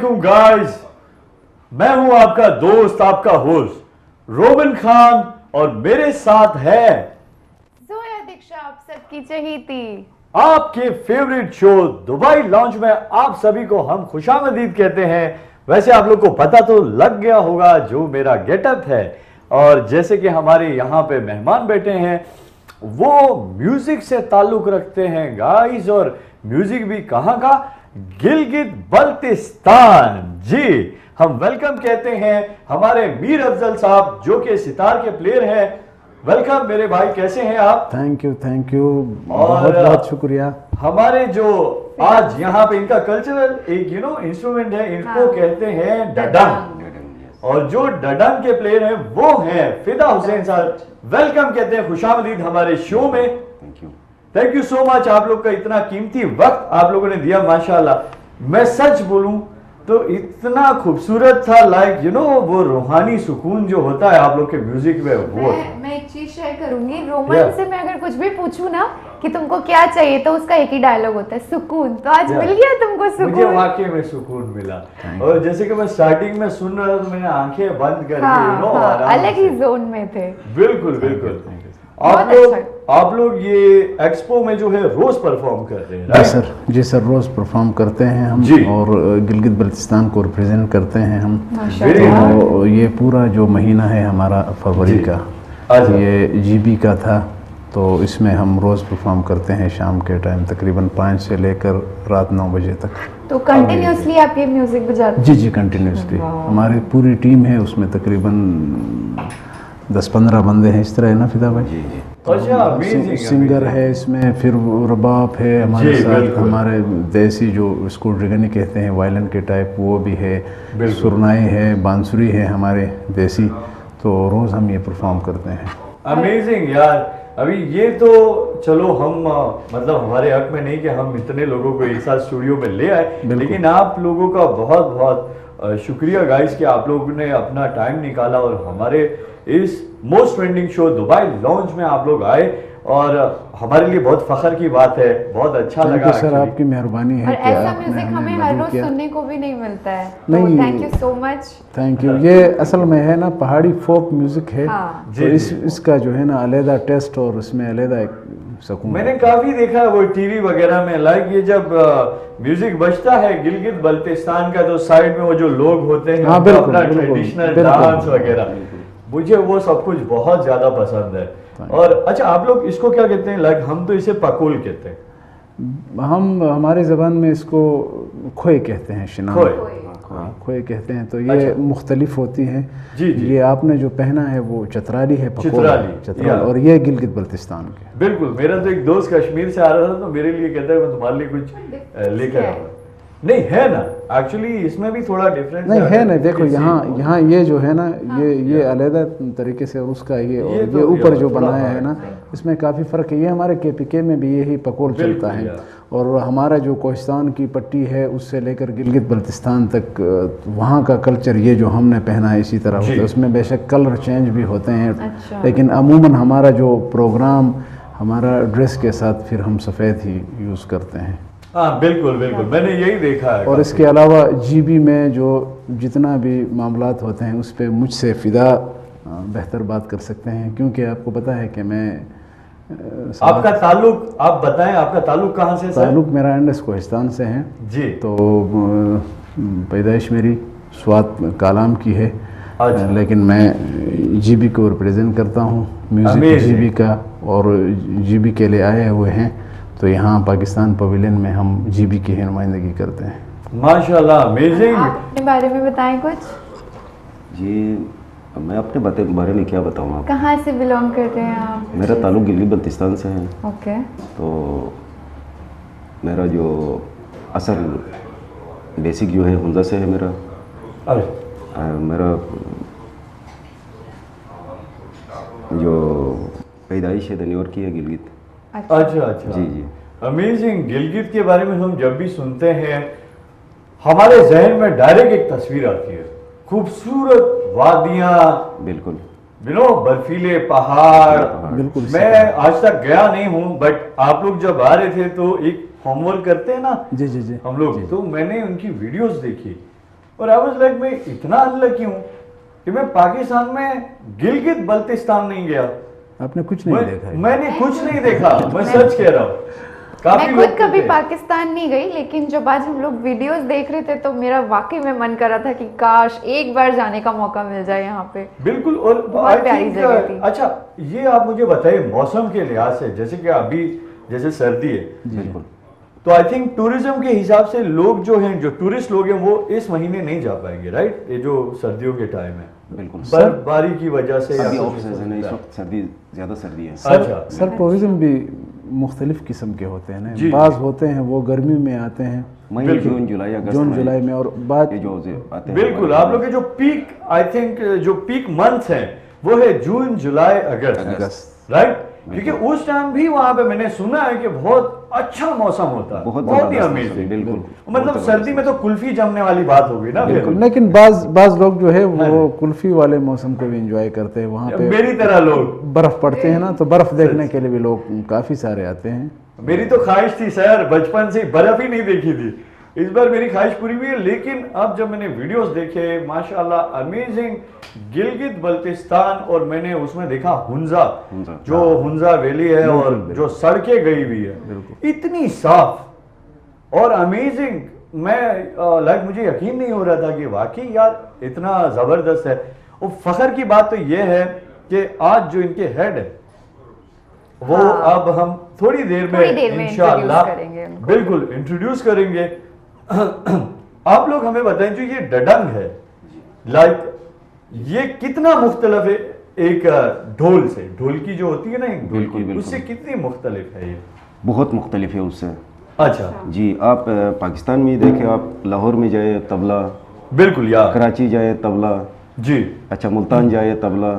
वालेकुम गाइस, मैं हूं आपका दोस्त, आपका होस्ट रोमन खान और मेरे साथ है जोया दीक्षा, आप सबकी चहेती। आपके फेवरेट शो दुबई लॉन्च में आप सभी को हम खुशामदीद कहते हैं। वैसे आप लोग को पता तो लग गया होगा जो मेरा गेटअप है, और जैसे कि हमारे यहाँ पे मेहमान बैठे हैं वो म्यूजिक से ताल्लुक रखते हैं गाइस, और म्यूजिक भी कहाँ का, गिलगित बल्तिस्तान। जी, हम वेलकम कहते हैं हमारे मीर अफजल साहब जो कि सितार के प्लेयर हैं। वेलकम मेरे भाई, कैसे हैं आप? थैंक यू बहुत बहुत शुक्रिया। हमारे जो आज यहाँ पे इनका कल्चरल एक इंस्ट्रूमेंट है, इनको कहते हैं डडंग, और जो डडंग के प्लेयर हैं वो हैं फिदा हुसैन साहब। वेलकम कहते हैं, खुशामदीद हमारे शो में। थैंक यू सो मच, आप लोग का इतना कीमती वक्त आप लोगों ने दिया माशाल्लाह। मैं सच बोलूं तो इतना खूबसूरत था, लाइक वो रूहानी सुकून जो होता है आप लोग के म्यूजिक में वो। मैं एक चीज शेयर करूंगी, रोमन से मैं अगर कुछ भी पूछूं ना कि तुमको क्या चाहिए तो उसका एक ही डायलॉग होता है, सुकून। तो आज मिल गया तुमको सुकून। मुझे वाकई में सुकून मिला, और जैसे कि मैं स्टार्टिंग में सुन रहा था तो मैंने आंखें बंद करके अलग ही जोन में थे। बिल्कुल बिल्कुल। अच्छा। आप लोग ये एक्सपो में जो है रोज परफॉर्म कर रहे हैं, राइट? जी सर, रोज परफॉर्म करते हैं हम जी। और गिलगित बल्तिस्तान को रिप्रेजेंट करते हैं हम। माशाल्लाह। तो ये पूरा जो महीना है हमारा फरवरी का, ये जीबी का था, तो इसमें हम रोज परफॉर्म करते हैं शाम के टाइम तकरीबन 5 से लेकर रात 9 बजे तक। तो कंटिन्यूअसली आप ये म्यूजिक बजाते हैं? जी कंटिन्यूसली। हमारी पूरी टीम है, उसमें तकरीबन 10-15 बंदे हैं, इस तरह है ना फिदा भाई? जी। अच्छा, सिंगर है इसमें, फिर रबाब है हमारे साथ, हमारे देसी जो इसको ड्रिगनी कहते हैं वायलिन के टाइप वो भी है, सुरनाई है, बांसुरी है हमारे देसी। तो रोज़ हम ये परफॉर्म करते हैं। अमेजिंग यार। अभी ये तो चलो हम मतलब हमारे हक में नहीं कि हम इतने लोगों को एक साथ स्टूडियो में ले आए, लेकिन आप लोगों का बहुत बहुत शुक्रिया गाइस कि आप लोगों ने अपना टाइम निकाला और हमारे इस most trending show Dubai launch में आप लोग आए, और हमारे लिए बहुत फख्र की बात है। बहुत अच्छा लगा सर, आपकी मेहरबानी है। और ऐसा म्यूजिक हमें हर रोज सुनने को भी नहीं मिलता है, तो नहीं, thank you so much. Thank you. ये असल में है ना पहाड़ी फोक म्यूजिक है। हाँ। तो इसका जो है ना अलहदा टेस्ट और इसमें अलहदा एक सुकून। मैंने काफी देखा है वो टीवी वगैरह में, लाइक ये जब म्यूजिक बजता है गिलगित बल्तिस्तान का, तो साइड में वो जो लोग होते हैं अपना ट्रेडिशनल डांस वगैरह, मुझे वो सब कुछ बहुत ज्यादा पसंद है। और अच्छा, आप लोग इसको क्या कहते हैं? लाइक हम तो इसे पकोल कहते हैं। हम हमारी ज़बान में इसको खोए कहते हैं, शिनान खोए कहते हैं। तो ये मुख्तलिफ होती हैं। जी। ये आपने जो पहना है वो चतराली है, चतराली, और ये गिलगित बल्तिस्तान के। बिल्कुल। मेरा तो एक दोस्त कश्मीर से आ रहा था तो मेरे लिए कहता है मैं तुम्हारे लिए कुछ लेकर आऊंगा। नहीं है ना, एक्चुअली इसमें भी थोड़ा डिफरेंस नहीं है ना। देखो यहाँ ये जो है ना, ये अलग तरीके से, और उसका ये ऊपर जो बनाया है ना, इसमें काफ़ी फ़र्क है। ये हमारे KPK में भी यही पकोल चलता है, और हमारा जो कोहिस्तान की पट्टी है उससे लेकर गिलगित बल्तिस्तान तक वहाँ का कल्चर ये जो हमने पहना है इसी तरह होता है। उसमें बेशक कलर चेंज भी होते हैं। अच्छा। लेकिन अमूमन हमारा जो प्रोग्राम, हमारा ड्रेस के साथ फिर हम सफ़ेद ही यूज़ करते हैं। हाँ बिल्कुल बिल्कुल, मैंने यही देखा है। और इसके अलावा GB में जो जितना भी मामलात होते हैं उस पर मुझसे फ़िदा बेहतर बात कर सकते हैं, क्योंकि आपको पता है कि मैं आपका ताल्लुक, आप बताएं आपका ताल्लुक कहाँ से? ताल्लुक मेरा इंडस कोहिस्तान से है जी। तो पैदाइश मेरी स्वात कालाम की है, लेकिन मैं GB को रिप्रेजेंट करता हूँ, म्यूज़िक GB का, और GB के लिए आए हुए हैं। तो यहाँ पाकिस्तान पवेलियन में हम GB की नुमाइंदगी करते हैं। माशाल्लाह, अमेजिंग। आप अपने बारे में बताएं कुछ। जी, मैं अपने बारे में क्या बताऊँ? आप कहाँ से बिलोंग करते हैं आप? मेरा ताल्लुक गिलगित बल्तिस्तान से है। ओके। तो मेरा जो असल बेसिक जो है हुंजा से है मेरा। मेरा जो पैदाइश है दनियोर की है, गिलगित। अच्छा। जी। अमेजिंग। गिलगित के बारे में हम जब भी सुनते हैं हमारे जहन में डायरेक्ट एक तस्वीर आती है, खूबसूरत वादियाँ, बिल्कुल बर्फीले पहाड़। बिल्कुल। मैं आज तक गया नहीं हूँ, बट आप लोग जब आ रहे थे तो एक होमवर्क करते हैं ना, जी हम लोग, तो मैंने उनकी वीडियोस देखी और आई वाज लाइक मैं इतना अनलकी हूँ कि मैं पाकिस्तान में गिलगित बल्तिस्तान नहीं गया। आपने कुछ नहीं देखा है। मैंने कुछ नहीं देखा, मैं सच कह रहा हूँ। काफी मैं लोग खुद कभी थे। पाकिस्तान नहीं गई, लेकिन जब आज हम लोग वीडियोस देख रहे थे तो मेरा वाकई में मन कर रहा था कि काश एक बार जाने का मौका मिल जाए यहाँ पे। बिल्कुल। और बहुत I प्यारी think, जगह थी। अच्छा ये आप मुझे बताइए मौसम के लिहाज से, जैसे कि अभी जैसे सर्दी है, बिल्कुल। तो आई थिंक टूरिज्म के हिसाब से लोग जो हैं, जो टूरिस्ट लोग हैं, वो इस महीने नहीं जा पाएंगे, राइट? ये जो सर्दियों के टाइम है, बिल्कुल। बर्फबारी की वजह से या अभी कुछ ऑफ इस सीजन है, इस वजह वक्त सर्दी, ज़्यादा सर्दी है। अच्छा। सर टूरिज्म भी मुख्तलिफ किस्म के होते हैं जी। ना। बाज़ होते हैं वो गर्मी में आते हैं, मई, बिल्कुल। जून, जुलाई, अगस्त जून जुलाई में, और बाद ये जो आते हैं बिल्कुल। आप लोग के जो पीक, आई थिंक जो पीक मंथ्स हैं वो है जून, जुलाई, अगस्त, अगस्त। राइट? क्योंकि उस टाइम भी वहां पे मैंने सुना है कि बहुत अच्छा मौसम होता है, बहुत बहुत ही ज़बरदस्त अमेजिंग। मौसम, बिल्कुल। मतलब बहुत सर्दी में तो कुल्फी जमने वाली बात होगी ना फिर। लेकिन बाज़ लोग जो है वो कुल्फी वाले मौसम को भी एंजॉय करते हैं। वहाँ पे मेरी तरह लोग, बर्फ़ पड़ते हैं ना, तो बर्फ़ देखने के लिए भी लोग काफ़ी सारे आते हैं। मेरी तो ख्वाहिश थी सर, बचपन से बर्फ ही नहीं देखी थी। इस बार मेरी ख्वाहिश पूरी हुई है। लेकिन अब जब मैंने वीडियोस देखे, माशाल्लाह अमेजिंग, गिलगित बल्तिस्तान, और मैंने उसमें देखा हुंजा, जो हुंजा वैली है और जो सड़कें गई हुई है इतनी साफ और अमेजिंग। मैं लाइक मुझे यकीन नहीं हो रहा था कि वाकई यार इतना जबरदस्त है। और फख्र की बात तो यह है कि आज जो इनके हेड है वो अब हम थोड़ी देर में इंशाअल्लाह करेंगे उनको। बिल्कुल इंट्रोड्यूस करेंगे। आप लोग हमें बताएं, जो ये डडंग है, लाइक ये कितना मुख्तलिफ है एक ढोल से? ढोल की जो होती है ना एक बिल्कुल, ढोल, बिल्कुल। उससे कितनी मुख्तलिफ है ये? बहुत मुख्तलिफ है उससे। अच्छा जी, आप पाकिस्तान में ही देखें, आप लाहौर में जाए तबला, बिल्कुल यार, कराची जाए तबला, जी अच्छा मुल्तान जाए तबला,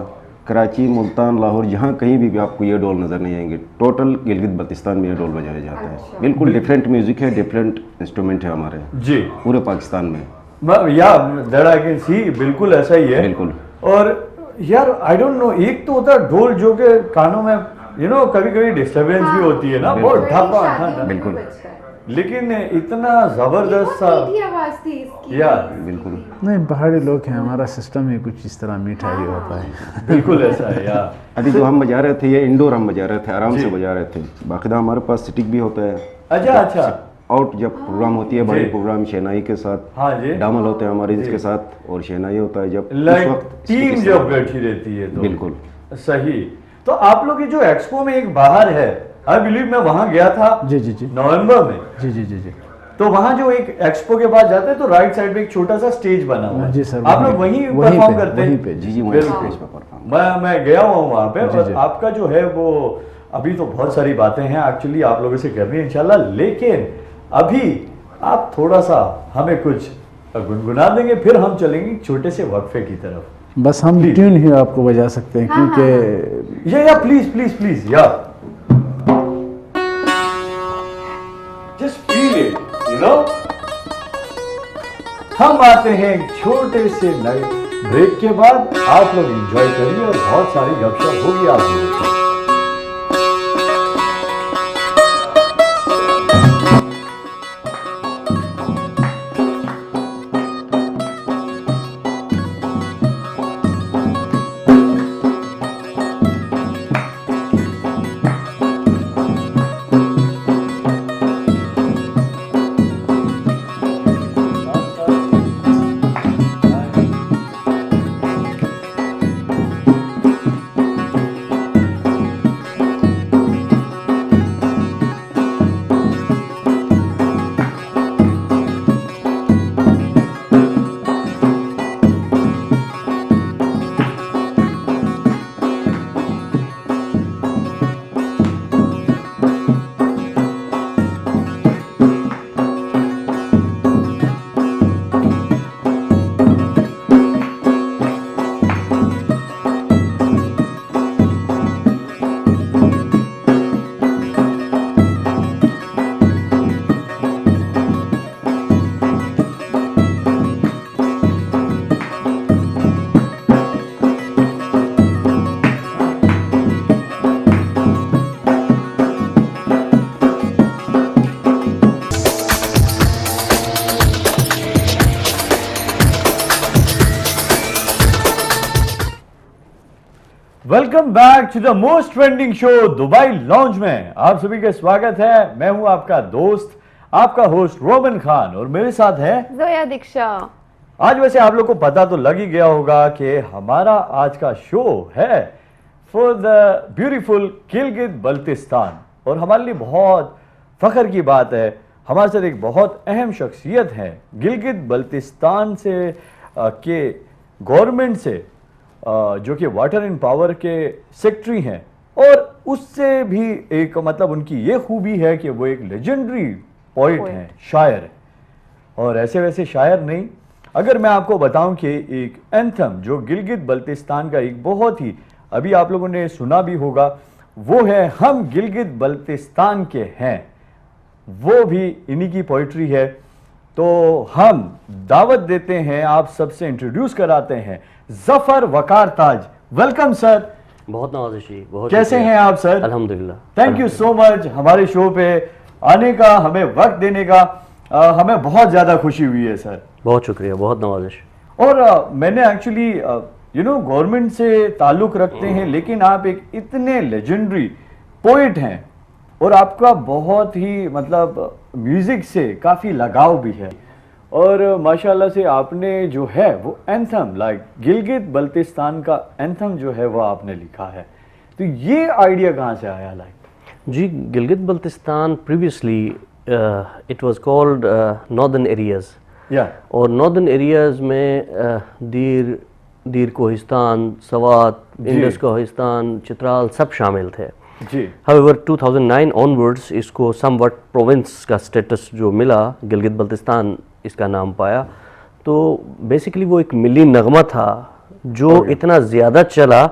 कराची, मुल्तान, लाहौर, जहाँ कहीं भी आपको ये ढोल नज़र नहीं आएंगे। टोटल गिलगित बल्तिस्तान में ये ढोल बजाया जाता है। बिल्कुल डिफरेंट म्यूजिक है, डिफरेंट इंस्ट्रूमेंट है हमारे जी। पूरे पाकिस्तान में। या दैट आई कैन सी, बिल्कुल ऐसा ही है। बिल्कुल। और यार आई डोंट नो, एक तो होता है ढोल जो के कानों में कभी कभी डिस्टर्बेंस भी होती है ना, बहुत ढापा, बिल्कुल। लेकिन इतना जबरदस्त सा आवाज थी इसकी। यार, बिल्कुल। नहीं, पहाड़ी लोग हैं, हमारा सिस्टम ही कुछ इस तरह मीठा ही होता है। बिल्कुल ऐसा है यार। अभी जो हम बजा रहे थे ये इंडोर हम बजा रहे थे, आराम जी। से बजा रहे थे। बाकायदा हमारे पास स्टिक भी होता है। अच्छा अच्छा, आउट जब प्रोग्राम होती है, बड़े जी। प्रोग्राम शहनाई के साथ, हाँ जी, डामल होते हैं हमारे जी। इसके साथ, और शहनाई होता है जब उस लाइक वक्त टीम stick जब इस्तेमाल- बैठी रहती है तो बिल्कुल। सही। तो आप लोग की जो एक्सपो में एक बाहर है, आई बिलीव मैं वहां गया था जी जी जी नवंबर में, जी जी जी जी। तो वहां जो एक एक्सपो के पास जाते हैं तो राइट साइड में एक छोटा सा स्टेज बना हुआ है। जी सर, आप लोग वहीं परफॉर्म करते हैं? वहीं पे जी जी, वहीं बिल्कुल। स्टेज पर परफॉर्म। मैं गया हुआ हूँ वहाँ पे, जी, और जी। आपका जो है वो अभी तो बहुत सारी बातें हैं एक्चुअली आप लोगों से करनी है इंशाल्लाह, लेकिन अभी आप थोड़ा सा हमें कुछ गुनगुना देंगे, फिर हम चलेंगे एक छोटे से वक्फे की तरफ। बस हम Please. ट्यून ही आपको बजा सकते हैं, हाँ, क्योंकि या प्लीज प्लीज प्लीज या जस्ट फील इट, हम आते हैं एक छोटे से नए ब्रेक के बाद। आप लोग एंजॉय करिए और बहुत सारी गपशप होगी आप लोगों को। Welcome back to the most trending show Dubai launch में आप सभी का स्वागत है। मैं हूं आपका दोस्त, आपका होस्ट रोमन खान, और मेरे साथ है जोया दीक्षा। आज वैसे आप लोग को पता तो लग ही गया होगा कि हमारा आज का शो है for the beautiful Gilgit Baltistan, और हमारे लिए बहुत फख्र की बात है, हमारे साथ एक बहुत अहम शख्सियत है गिलगित बल्तिस्तान से के गवर्नमेंट से, जो कि वाटर एंड पावर के सेक्रेटरी हैं, और उससे भी एक मतलब उनकी ये खूबी है कि वो एक लेजेंडरी पोइट हैं, शायर हैं। और ऐसे वैसे शायर नहीं, अगर मैं आपको बताऊं कि एक एंथम जो गिलगित बल्तिस्तान का एक बहुत ही, अभी आप लोगों ने सुना भी होगा, वो है हम गिलगित बल्तिस्तान के हैं, वो भी इन्हीं की पोइट्री है। तो हम दावत देते हैं, आप सबसे इंट्रोड्यूस कराते हैं जफर वकार ताज। Welcome sir. बहुत नवाजिशी, बहुत कैसे शुक्रिया। हैं आप सर? अल्हम्दुलिल्लाह। थैंक यू सो मच हमारे शो पे आने का, हमें वक्त देने का, हमें बहुत ज़्यादा खुशी हुई है सर। बहुत शुक्रिया, बहुत नवाजिश। और मैंने एक्चुअली गवर्नमेंट से ताल्लुक़ रखते हैं, लेकिन आप एक इतने लेजेंडरी पोइट हैं और आपका बहुत ही मतलब म्यूज़िक से काफ़ी लगाव भी है, और माशाल्लाह से आपने जो है वो एंथम लाइक गिलगित बल्तिस्तान का एंथम जो है वो आपने लिखा है। तो ये आइडिया कहाँ से आया लाइक? जी, Gilgit Baltistan previously it was called northern areas, या और नॉर्दर्न एरियाज़ में दीर कोहिस्तान, सवात, इंडस कोहिस्तान, चित्राल सब शामिल थे। जी। हाउएवर 2009 ऑनवर्ड्स इसको समवट प्रोविंस का स्टेटस जो मिला, गिलगित बल्तिस्तान इसका नाम पाया। तो बेसिकली वो एक मिली नगमा था जो इतना ज़्यादा चला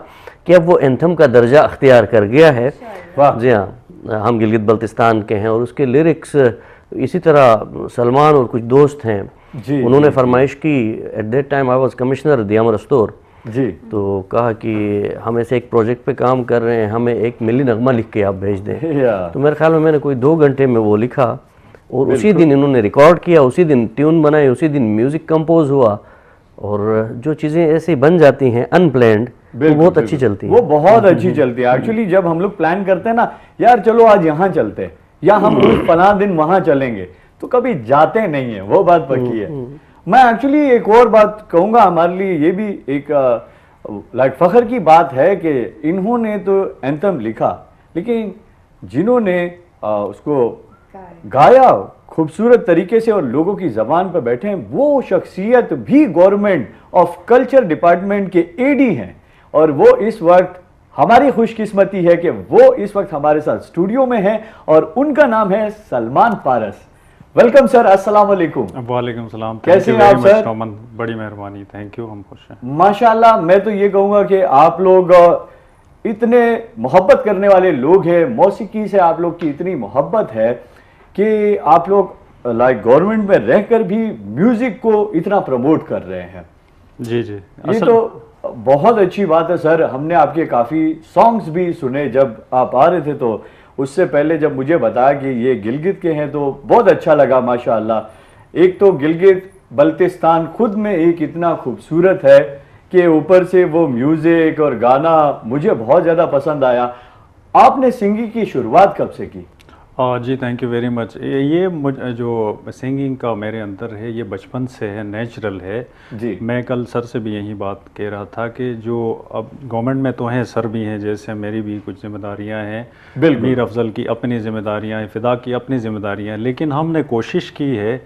कि अब वो एंथम का दर्जा अख्तियार कर गया है। वाह। जी हाँ, हम गिलगित बल्तिस्तान के हैं, और उसके लिरिक्स इसी तरह सलमान और कुछ दोस्त हैं, जी, उन्होंने फरमाइश की। At that time I was commissioner Diamer Astore, जी। तो कहा कि हम ऐसे एक प्रोजेक्ट पे काम कर रहे हैं, हमें एक मिली नगमा लिख के आप भेज दें। या तो मेरे ख्याल में मैंने कोई 2 घंटे में वो लिखा, और उसी दिन इन्होंने रिकॉर्ड किया, उसी दिन ट्यून बनाई, उसी दिन म्यूज़िक कंपोज हुआ। और जो चीज़ें ऐसे बन जाती हैं अनप्लैंड, वो बहुत अच्छी चलती है। वो बहुत अच्छी चलती है। एक्चुअली जब हम लोग प्लान करते हैं ना, यार चलो आज यहाँ चलते हैं, या हम उस फलां दिन वहाँ चलेंगे, तो कभी जाते नहीं है, वो बात पक्की है। मैं एक्चुअली एक और बात कहूँगा, हमारे लिए ये भी एक लाइक फख्र की बात है कि इन्होंने तो एंथम लिखा, लेकिन जिन्होंने उसको गाया खूबसूरत तरीके से और लोगों की ज़बान पर बैठे हैं, वो शख्सियत भी गवर्नमेंट ऑफ कल्चर डिपार्टमेंट के एडी हैं, और वो इस वक्त हमारी खुशकिस्मती है कि वो इस वक्त हमारे साथ स्टूडियो में हैं, और उनका नाम है सलमान पारस। वेलकम सर, अस्सलाम वालेकुम। वालेकुम सलाम। कैसे हैं आप सर? रोमन, बड़ी मेहरबानी, थैंक यू, हम खुश हैं। माशाल्लाह, मैं तो ये कहूँगा कि आप लोग इतने मोहब्बत करने वाले लोग हैं, मौसीकी से आप लोग की इतनी मोहब्बत है कि आप लोग लाइक गवर्नमेंट में रहकर भी म्यूजिक को इतना प्रमोट कर रहे हैं। जी जी, ये तो बहुत अच्छी बात है सर। हमने आपके काफ़ी सॉन्ग्स भी सुने जब आप आ रहे थे, तो उससे पहले जब मुझे बताया कि ये गिलगित के हैं तो बहुत अच्छा लगा माशाल्लाह। एक तो गिलगित बल्तिस्तान खुद में एक इतना खूबसूरत है कि ऊपर से वो म्यूज़िक और गाना मुझे बहुत ज़्यादा पसंद आया। आपने सिंगिंग की शुरुआत कब से की? जी थैंक यू वेरी मच। ये जो सिंगिंग का मेरे अंदर है, ये बचपन से है, नेचुरल है जी। मैं कल सर से भी यही बात कह रहा था कि जो अब गवर्नमेंट में तो हैं, सर भी हैं, जैसे मेरी भी कुछ जिम्मेदारियां हैं, मीर अफजल की अपनी जिम्मेदारियां हैं, फ़िदा की अपनी जिम्मेदारियां हैं, लेकिन हमने कोशिश की है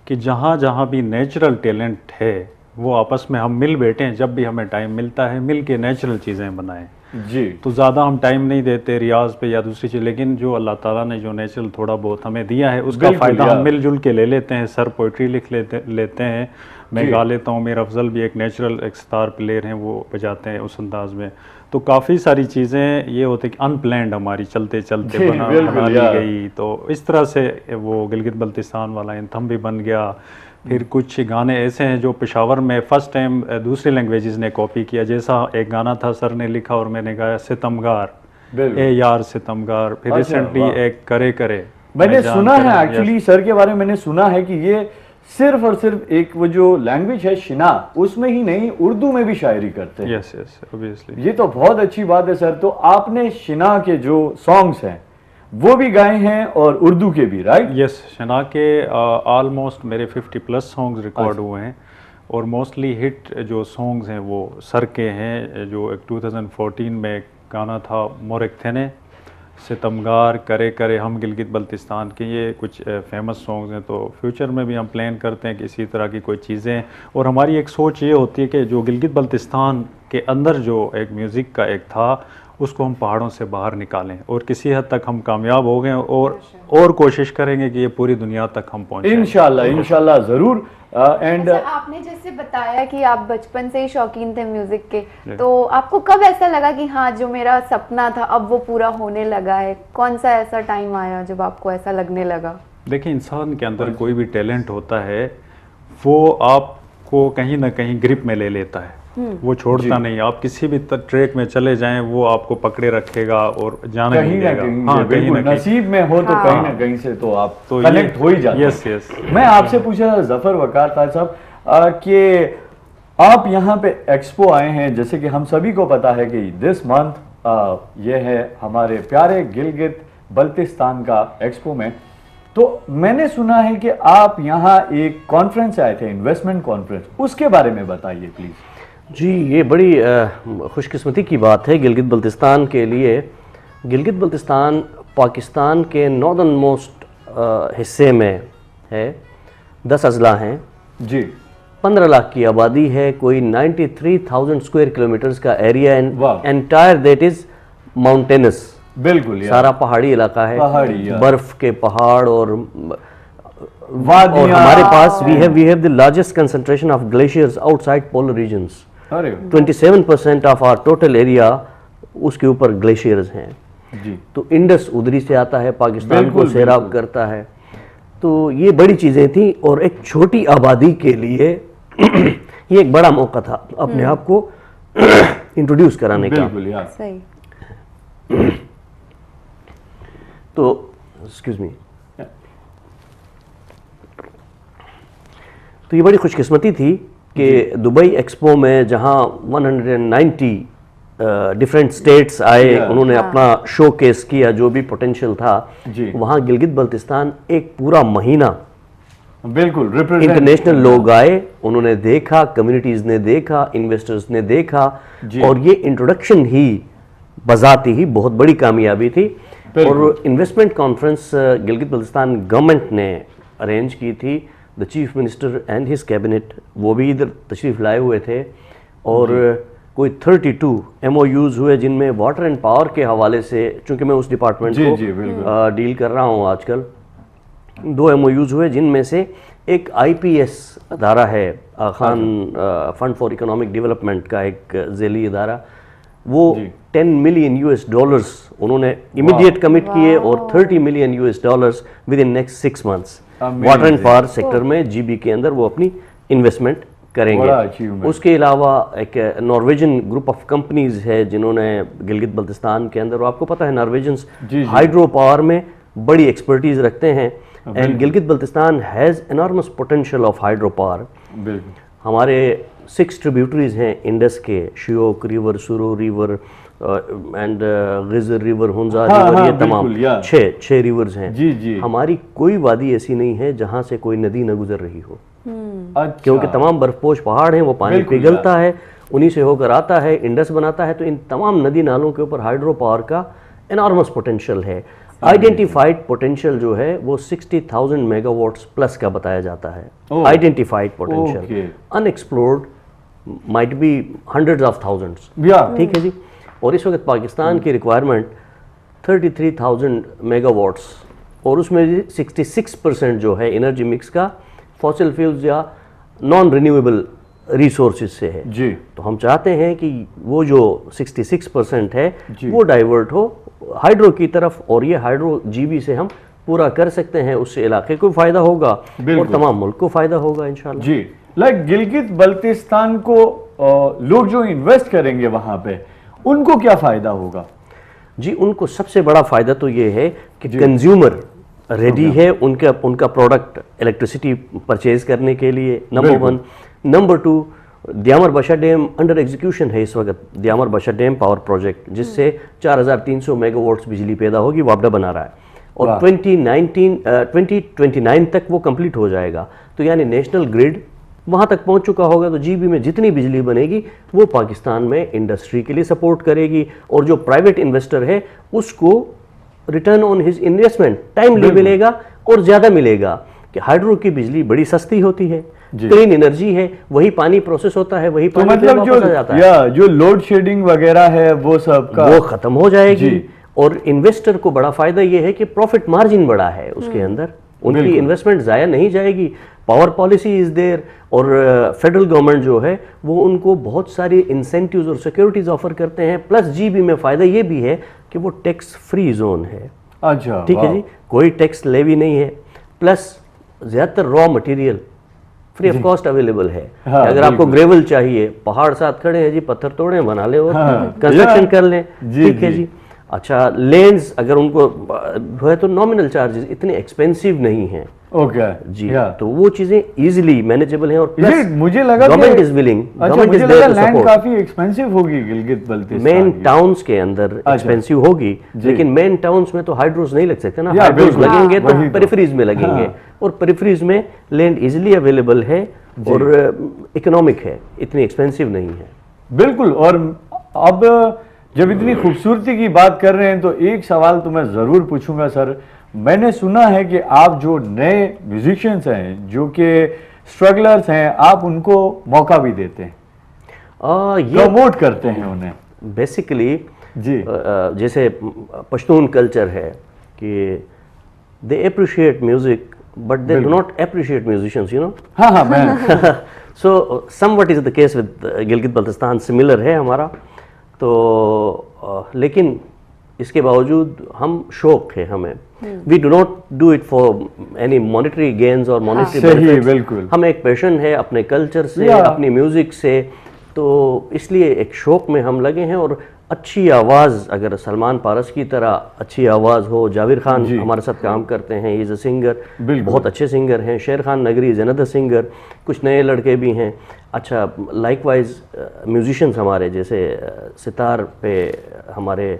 कि जहाँ जहाँ भी नेचुरल टैलेंट है वो आपस में हम मिल बैठें, जब भी हमें टाइम मिलता है मिल के नेचुरल चीज़ें बनाएं। जी। तो ज़्यादा हम टाइम नहीं देते रियाज पे या दूसरी चीज़, लेकिन जो अल्लाह ताला ने जो नेचुरल थोड़ा बहुत हमें दिया है उसका फ़ायदा हम मिलजुल के ले लेते हैं। सर पोइट्री लिख लेते हैं, मैं गा लेता हूँ, मेरा अफजल भी एक नेचुरल एक स्टार प्लेयर हैं, वो बजाते हैं उस अंदाज में। तो काफ़ी सारी चीज़ें ये होती कि अनप्लैंड हमारी चलते चलते बना ली गई। तो इस तरह से वो गिलगित बल्तिस्तान वाला एंथम भी बन गया। फिर कुछ गाने ऐसे हैं जो पेशावर में फ़र्स्ट टाइम दूसरी लैंग्वेजेस ने कॉपी किया, जैसा एक गाना था सर ने लिखा और मैंने गाया, सितमगार ए यार सितमगार। फिर रिसेंटली एक करे करे मैंने सुना है, एक्चुअली सर के बारे में मैंने सुना है कि ये सिर्फ और सिर्फ एक वो जो लैंग्वेज है शिना, उसमें ही नहीं उर्दू में भी शायरी करते हैं। Yes yes obviously. ये तो बहुत अच्छी बात है सर। तो आपने शिना के जो सॉन्ग्स हैं वो भी गाए हैं और उर्दू के भी, राइट? यस, शिना के ऑलमोस्ट मेरे 50+ सॉन्ग्स रिकॉर्ड हुए हैं और मोस्टली हिट जो सॉन्ग्स हैं वो सर के हैं। जो एक 2014 में एक गाना था मोरक थेने, सितमगार, करे करे हम गिलगित बल्तिस्तान के, ये कुछ फेमस सॉन्ग्स हैं। तो फ्यूचर में भी हम प्लान करते हैं कि इसी तरह की कोई चीज़ें, और हमारी एक सोच ये होती है कि जो गिलगित बल्तिस्तान के अंदर जो एक म्यूज़िक का एक था उसको हम पहाड़ों से बाहर निकालें, और किसी हद तक हम कामयाब हो गए और कोशिश करेंगे कि ये पूरी दुनिया तक हम पहुँचें इंशाल्लाह, इंशाल्लाह ज़रूर। एंड अच्छा, आपने जैसे बताया कि आप बचपन से ही शौकीन थे म्यूजिक के, तो आपको कब ऐसा लगा कि हाँ जो मेरा सपना था अब वो पूरा होने लगा है? कौन सा ऐसा टाइम आया जब आपको ऐसा लगने लगा? देखिए, इंसान के अंदर कोई भी टैलेंट होता है वो आपको कहीं ना कहीं ग्रिप में ले लेता है, वो छोड़ता नहीं। आप किसी भी ट्रैक में चले जाएं वो आपको पकड़े रखेगा और जाने नहीं देगा। हाँ, कहीं ना नसीब में हो तो कहीं ना कहीं से तो आप तो कनेक्ट हो ही जाते हैं। Yes yes. मैं आपसे पूछा था जफर वकार साहब कि आप यहाँ पे एक्सपो आए हैं, जैसे कि हम सभी को पता है कि दिस मंथ ये है हमारे प्यारे गिलगित बल्तिस्तान का एक्सपो में। तो मैंने सुना है कि आप यहाँ एक कॉन्फ्रेंस आए थे, इन्वेस्टमेंट कॉन्फ्रेंस, उसके बारे में बताइए प्लीज। जी, ये बड़ी खुशकिस्मती की बात है गिलगित बल्तिस्तान के लिए। गिलगित बल्तिस्तान पाकिस्तान के नॉर्दर्न मोस्ट हिस्से में है। 10 अजला हैं जी, 15 लाख की आबादी है, कोई 93,000 स्क्वायर किलोमीटर्स का area, entire that is mountainous. बिल्कुल यार, सारा पहाड़ी इलाका है, पहाड़ी यार। बर्फ के पहाड़ और वादियां। हमारे पास we have the largest concentration of glaciers outside polar regions. अरे 27% ऑफ आवर टोटल एरिया उसके ऊपर ग्लेशियर्स हैं। जी, तो इंडस उधरी से आता है, पाकिस्तान को बिल्कुल, सैराब करता है। तो ये बड़ी चीज़ें थी और एक छोटी आबादी के लिए ये एक बड़ा मौका था अपने आप को इंट्रोड्यूस कराने का। बिल्कुल यार। सही। तो एक्सक्यूज मी, तो ये बड़ी खुशकिस्मती थी कि दुबई एक्सपो में जहां 190 डिफरेंट स्टेट्स आए, उन्होंने अपना शोकेस किया जो भी पोटेंशियल था। वहां गिलगित बल्तिस्तान एक पूरा महीना बिल्कुल इंटरनेशनल लोग आए, उन्होंने देखा, कम्युनिटीज ने देखा, इन्वेस्टर्स ने देखा, और ये इंट्रोडक्शन ही बजाती ही बहुत बड़ी कामयाबी थी। और investment conference Gilgit Baltistan government ने अरेंज की थी। The chief minister and his cabinet वो भी इधर तशरीफ लाए हुए थे, और कोई 32 MOUs हुए जिनमें वाटर एंड पावर के हवाले से, चूंकि मैं उस डिपार्टमेंट को डील कर रहा हूँ आजकल, 2 MOUs हुए जिनमें से एक IPS अदारा है, Khan fund for economic development का एक ज़ैली अदारा, वो $10 मिलियन उन्होंने इमीडिएट कमिट किए, और $30 million with in next 6 months water and power sector में GB के अंदर वो अपनी इन्वेस्टमेंट करेंगे। उसके अलावा एक नॉर्वेजन ग्रुप ऑफ कंपनीज है जिन्होंने गिलगित बल्तिस्तान के अंदर, आपको पता है नॉर्वेजन्स हाइड्रो पावर में बड़ी एक्सपर्टीज रखते हैं, and Gilgit Baltistan has enormous potential of hydro power. हमारे 6 ट्रिब्यूटरीज हैं इंडस के, Shyok river, Suru river and Ghizer river, Hunza river, ये तमाम 6 रिवर्स हैं। जी। हमारी कोई वादी ऐसी नहीं है जहां से कोई नदी न गुजर रही हो, अच्छा। क्योंकि तमाम बर्फपोश पहाड़ हैं, वो पानी पिघलता है, उन्हीं से होकर आता है, इंडस बनाता है। तो इन तमाम नदी नालों के ऊपर हाइड्रो पावर का एनॉर्मस पोटेंशियल है। आइडेंटिफाइड पोटेंशियल जो है वो 60,000 मेगावाट्स प्लस का बताया जाता है। Identified potential, unexplored might be hundreds of thousands. ठीक है जी। और इस वक्त पाकिस्तान की रिक्वायरमेंट 33,000 मेगावाट्स, और उसमें 66% जो है एनर्जी मिक्स का फॉसिल फ्यूल्स या नॉन रिन्यूएबल रिसोर्सेज से है जी। तो हम चाहते हैं कि वो जो 66% है वो डाइवर्ट हो हाइड्रो की तरफ, और ये हाइड्रो GB से हम पूरा कर सकते हैं। उससे इलाके को फ़ायदा होगा और तमाम मुल्क को फ़ायदा होगा इंशाल्लाह। जी। लाइक गिलगित बल्तिस्तान को लोग जो इन्वेस्ट करेंगे वहाँ पे, उनको क्या फ़ायदा होगा? जी, उनको सबसे बड़ा फ़ायदा तो ये है कि कंज्यूमर रेडी है उनका उनका प्रोडक्ट इलेक्ट्रिसिटी परचेज करने के लिए, number 1। Number 2, द्यामर बशा dam under execution है इस वक्त, द्यामर बशा डैम पावर प्रोजेक्ट, जिससे 4300 मेगावाट्स बिजली पैदा होगी, वापडा बना रहा है और 2029 तक वो कंप्लीट हो जाएगा। तो यानी नेशनल ग्रिड वहाँ तक पहुँच चुका होगा, तो जीबी में जितनी बिजली बनेगी वो पाकिस्तान में इंडस्ट्री के लिए सपोर्ट करेगी, और जो प्राइवेट इन्वेस्टर है उसको return on his investment timely मिलेगा और ज़्यादा मिलेगा। कि हाइड्रो की बिजली बड़ी सस्ती होती है, क्लीन एनर्जी है, वही पानी प्रोसेस होता है, वही पानी मतलब वापस आ जाता है। जो लोड शेडिंग वगैरह है वो सब का वो खत्म हो जाएगी, और इन्वेस्टर को बड़ा फायदा ये है कि प्रॉफिट मार्जिन बड़ा है उसके अंदर, उनकी इन्वेस्टमेंट ज़ाया नहीं जाएगी, पावर पॉलिसी इज देयर, और फेडरल गवर्नमेंट जो है वो उनको बहुत सारी इंसेंटिव्स और सिक्योरिटीज ऑफर करते हैं। प्लस जीबी में फ़ायदा ये भी है कि वो टैक्स फ्री जोन है। अच्छा, ठीक है जी, कोई टैक्स लेवी नहीं है, प्लस ज़्यादातर raw material free of cost available है। हाँ, अगर आपको ग्रेवल चाहिए, पहाड़ साथ खड़े हैं जी, पत्थर तोड़े बना ले और कंस्ट्रक्शन कर लें, ठीक है जी। अच्छा, लैंड्स अगर उनको है तो नॉमिनल चार्जेस इतने एक्सपेंसिव नहीं हैं। ओके जी, तो वो चीजें इजीली मैनेजेबल हैं, और प्लस मुझे लगा government is willing, government is there to land support. काफी एक्सपेंसिव होगी गिलगित बल्तिस्तान मेन टाउन्स के अंदर एक्सपेंसिव होगी, लेकिन मेन टाउन्स में तो हाइड्रोस नहीं लग सकते ना, या, हाइड्रोस बिल्कुल। लगेंगे हाँ, तो वही तो। पेरिफेरीज में लगेंगे, और पेरिफेरीज में लैंड इजीली अवेलेबल है और इकोनॉमिक है, इतनी एक्सपेंसिव नहीं है। बिल्कुल। और अब जब इतनी खूबसूरती की बात कर रहे हैं तो एक सवाल तो मैं जरूर पूछूंगा सर। मैंने सुना है कि आप जो नए म्यूजिशियंस हैं, जो कि स्ट्रगलर्स हैं, आप उनको मौका भी देते हैं, ये प्रमोट करते हैं उन्हें। बेसिकली जी, जैसे पश्तून कल्चर है कि they appreciate music but they do not appreciate musicians, you know. हाँ हाँ, मैं so somewhat is the case with Gilgit Baltistan, similar है हमारा। तो लेकिन इसके बावजूद हम शौक है हमें, we do not do it for any monetary gains और मॉनेटरी बेनिफिट्स। बिल्कुल। हमें एक पैशन है अपने कल्चर से, अपनी म्यूजिक से, तो इसलिए एक शौक में हम लगे हैं। और अच्छी आवाज़, अगर सलमान पारस की तरह अच्छी आवाज़ हो, जावेद खान हमारे साथ काम करते हैं, इज़ अ सिंगर, बहुत अच्छे सिंगर हैं, शेर खान नगरी इज़ अनदर सिंगर, कुछ नए लड़के भी हैं। अच्छा, लाइकवाइज म्यूजिशियंस हमारे जैसे सितार पे हमारे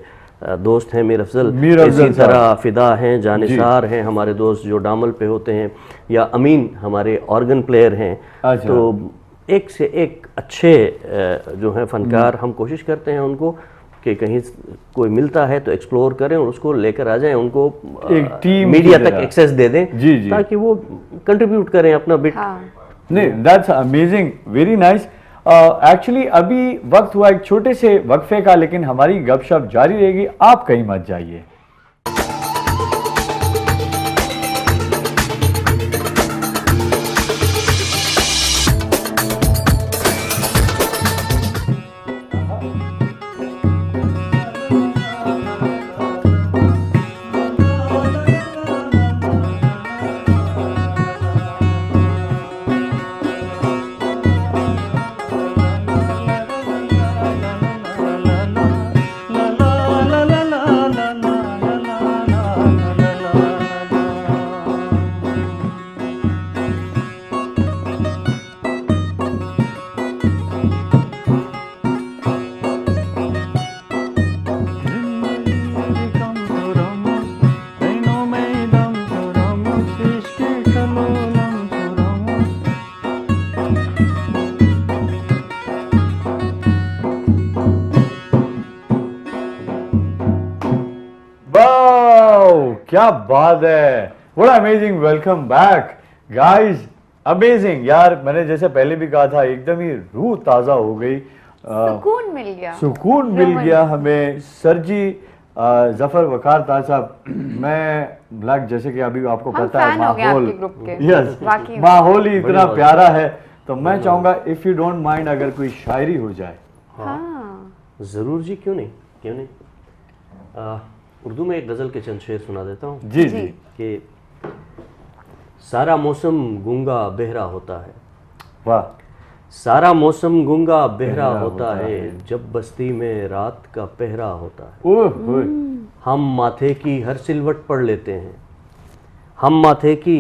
दोस्त हैं मीर अफजल, इसी तरह फिदा हैं, जानिसार हैं हमारे दोस्त जो डामल पे होते हैं, या अमीन हमारे ऑर्गन प्लेयर हैं। तो एक से एक अच्छे जो हैं फनकार, हम कोशिश करते हैं उनको कि कहीं कोई मिलता है तो एक्सप्लोर करें और उसको लेकर आ जाएं, उनको एक टीम मीडिया तक एक्सेस दे दें, जी, ताकि वो कंट्रीब्यूट करें अपना बिट। नहीं, that's amazing, very nice. Actually अभी वक्त हुआ एक छोटे से वक्फे का, लेकिन हमारी गपशप जारी रहेगी, आप कहीं मत जाइए। क्या बात है, बड़ा amazing, welcome back guys, amazing यार। मैंने जैसे पहले भी कहा था, एकदम ही रूह ताज़ा हो गई, सुकून मिल गया, सुकून मिल गया हमें। सर जी, जफर वकार ताज साहब, मैं ब्लैक, जैसे कि अभी आपको पता है माहौल, यस, माहौल ही इतना प्यारा है, तो मैं चाहूँगा इफ़ यू डोंट माइंड अगर कोई शायरी हो जाए। हाँ, ज़रूर जी, क्यों नहीं, क्यों नहीं। उर्दू में एक गज़ल के चंद शेर सुना देता हूँ। जी जी। कि सारा मौसम गूंगा बहरा होता है, वाह, सारा मौसम गूंगा बहरा होता है, जब बस्ती में रात का पहरा होता है। ओह, हम माथे की हर सिलवट पढ़ लेते हैं, हम माथे की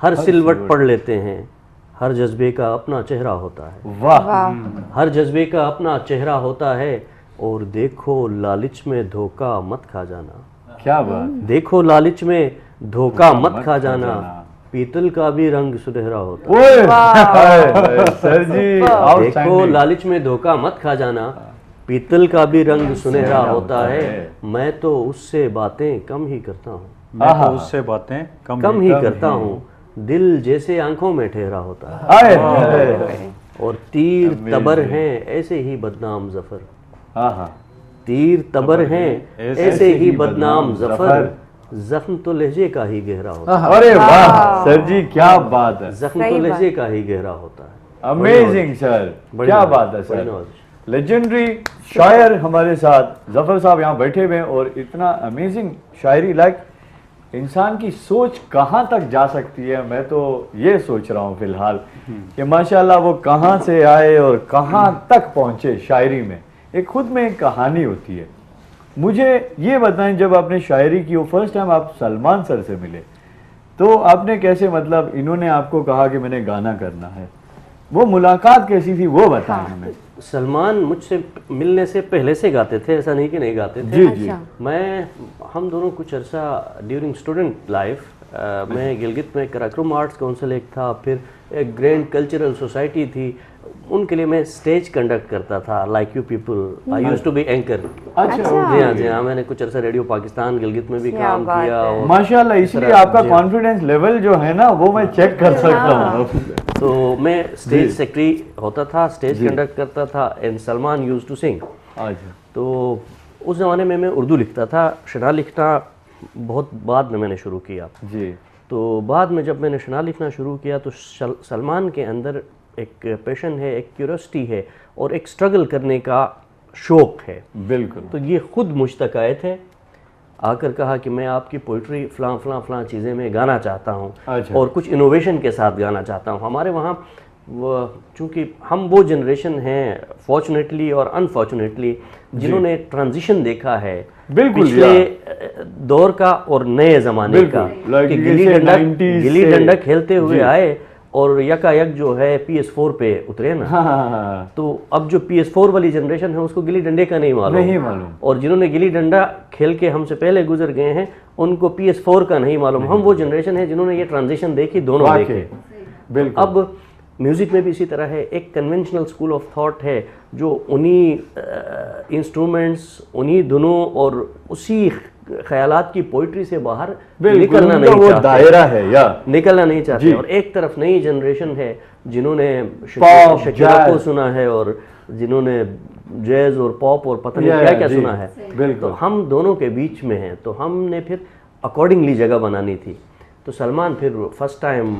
हर सिलवट पढ़ लेते हैं, हर जज्बे का अपना चेहरा होता है। वाह, हर जज्बे का अपना चेहरा होता है, और देखो लालच में धोखा मत खा जाना। क्या बात। देखो लालच में धोखा मत खा जाना, पीतल का भी रंग सुनहरा होता है। ओए हाय, सर जी देखो outstanding। लालच में धोखा मत खा जाना, पीतल का भी रंग सुनहरा होता है। मैं तो उससे बातें कम ही करता हूँ, मैं तो उससे बातें कम ही करता हूँ, दिल जैसे आंखों में ठहरा होता है। हाय हाय। और तीर तबर हैं ऐसे ही बदनाम जफर, हाँ हाँ, तीर तबर हैं ऐसे ही बदनाम जफर, जख्म तो लहजे का ही गहरा होता है। अरे वाह सर जी, क्या बात है। जख्म तो लहजे का ही गहरा होता है। अमेजिंग सर, क्या बात है बड़ी सर। नवाज़िश। लेजेंडरी शायर हमारे साथ जफर साहब यहाँ बैठे हुए हैं, और इतना अमेजिंग शायरी, लाइक इंसान की सोच कहाँ तक जा सकती है। मैं तो ये सोच रहा हूँ फिलहाल कि माशाल्लाह वो कहाँ से आए और कहाँ तक पहुँचे शायरी में। एक खुद में एक कहानी होती है। मुझे ये बताएं, जब आपने शायरी की वो फर्स्ट टाइम आप सलमान सर से मिले, तो आपने कैसे, मतलब इन्होंने आपको कहा कि मैंने गाना करना है, वो मुलाकात कैसी थी वो बताएं हमें। सलमान मुझसे मिलने से पहले से गाते थे, ऐसा नहीं कि नहीं गाते थे। जी जी। हम दोनों कुछ अर्सा ड्यूरिंग स्टूडेंट लाइफ, मैं गिलगित में कराक्रम आर्ट्स काउंसिल एक था, फिर एक ग्रैंड कल्चरल सोसाइटी थी, उनके लिए मैं स्टेज कंडक्ट करता था, like you people. I used to be anchor. अच्छा, जी हाँ, मैंने कुछ अर्सा रेडियो पाकिस्तान गिलगित में भी काम किया। और माशाल्लाह, इसलिए आपका कॉन्फिडेंस लेवल जो है ना वो मैं चेक कर सकता हूँ। तो मैं स्टेज सेक्रेटरी होता था, स्टेज कंडक्ट करता था, and Salman used to sing. अच्छा, तो उस ज़माने में मैं उर्दू लिखता था, शना लिखना बहुत बाद में मैंने शुरू किया। जी। तो बाद में जब मैंने शना लिखना शुरू किया तो सलमान के अंदर एक पैशन है, एक क्यूरियोसिटी है, और एक स्ट्रगल करने का शौक़ है। बिल्कुल। तो ये खुद मुझ तक आए थे, आकर कहा कि मैं आपकी पोइट्री फ़लाँ चीज़ें में गाना चाहता हूँ, अच्छा। और कुछ इनोवेशन के साथ गाना चाहता हूँ। हमारे वहाँ चूँकि हम वो जनरेशन हैं फॉर्चुनेटली और अनफॉर्चुनेटली जिन्होंने ट्रांजिशन देखा है बिल्कुल, पिछले दौर का और नए ज़माने का, बिल्कुल, like कि you गिल्ली say डंडा 90s गिल्ली से- डंडा खेलते हुए जी। आए और यकायक जो है PS4 पे उतरे ना। हाँ हाँ हाँ, तो अब जो PS4 वाली जनरेशन है उसको गिल्ली डंडे का नहीं नहीं मालूम, मालूम। और जिन्होंने गिल्ली डंडा खेल के हमसे पहले गुजर गए हैं उनको PS4 का नहीं मालूम। हम वो जनरेशन है जिन्होंने ये ट्रांजिशन देखी, दोनों वाकई, देखे। बिल्कुल। अब म्यूज़िक में भी इसी तरह है, एक कन्वेंशनल स्कूल ऑफ थॉट है जो उन्हीं इंस्ट्रूमेंट्स, उन्हीं धुनों और उसी ख्यालात की पोइट्री से बाहर निकलना नहीं वो चाहते, दायरा है या निकलना नहीं चाहते। जी। और एक तरफ नई जनरेशन है जिन्होंने पॉप, शकीरा को जैज। सुना है, और जिन्होंने जैज और पॉप और पता नहीं या, क्या क्या जी, सुना है। बिल्कुल। तो हम दोनों के बीच में हैं, तो हमने फिर अकॉर्डिंगली जगह बनानी थी। तो सलमान फिर फर्स्ट टाइम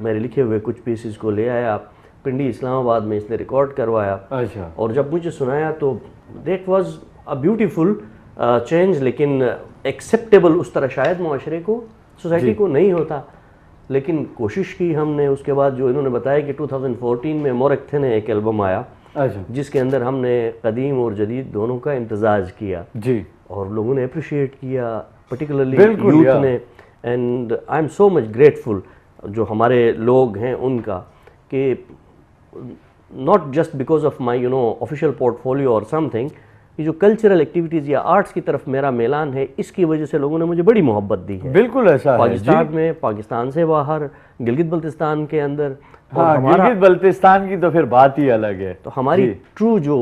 मेरे लिखे हुए कुछ पीसेस को ले आया, पिंडी इस्लामाबाद में इसने रिकॉर्ड करवाया। अच्छा, और जब मुझे सुनाया तो that was a beautiful change, लेकिन एक्सेप्टेबल उस तरह शायद माशरे को, सोसाइटी को नहीं होता, लेकिन कोशिश की हमने। उसके बाद जो इन्होंने बताया कि 2014 में मोरक्थे ने एक एल्बम आया अच्छा, जिसके अंदर हमने कदीम और जदीद दोनों का इम्तजाज किया, जी, और लोगों ने अप्रिशिएट किया, पर्टिकुलरली बिल्कुल, यूथ या। ने। And I am so much grateful जो हमारे लोग हैं उनका, कि not just because of my official portfolio और समथिंग, ये जो कल्चरल एक्टिविटीज़ या आर्ट्स की तरफ मेरा मेलान है, इसकी वजह से लोगों ने मुझे बड़ी मोहब्बत दी है। बिल्कुल ऐसा है। पाकिस्तान जी। में, पाकिस्तान से बाहर, गिलगित बल्तिस्तान के अंदर, और हाँ, हमारा गिलगित बल्तिस्तान की तो फिर बात ही अलग है। तो हमारी जी। ट्रू जो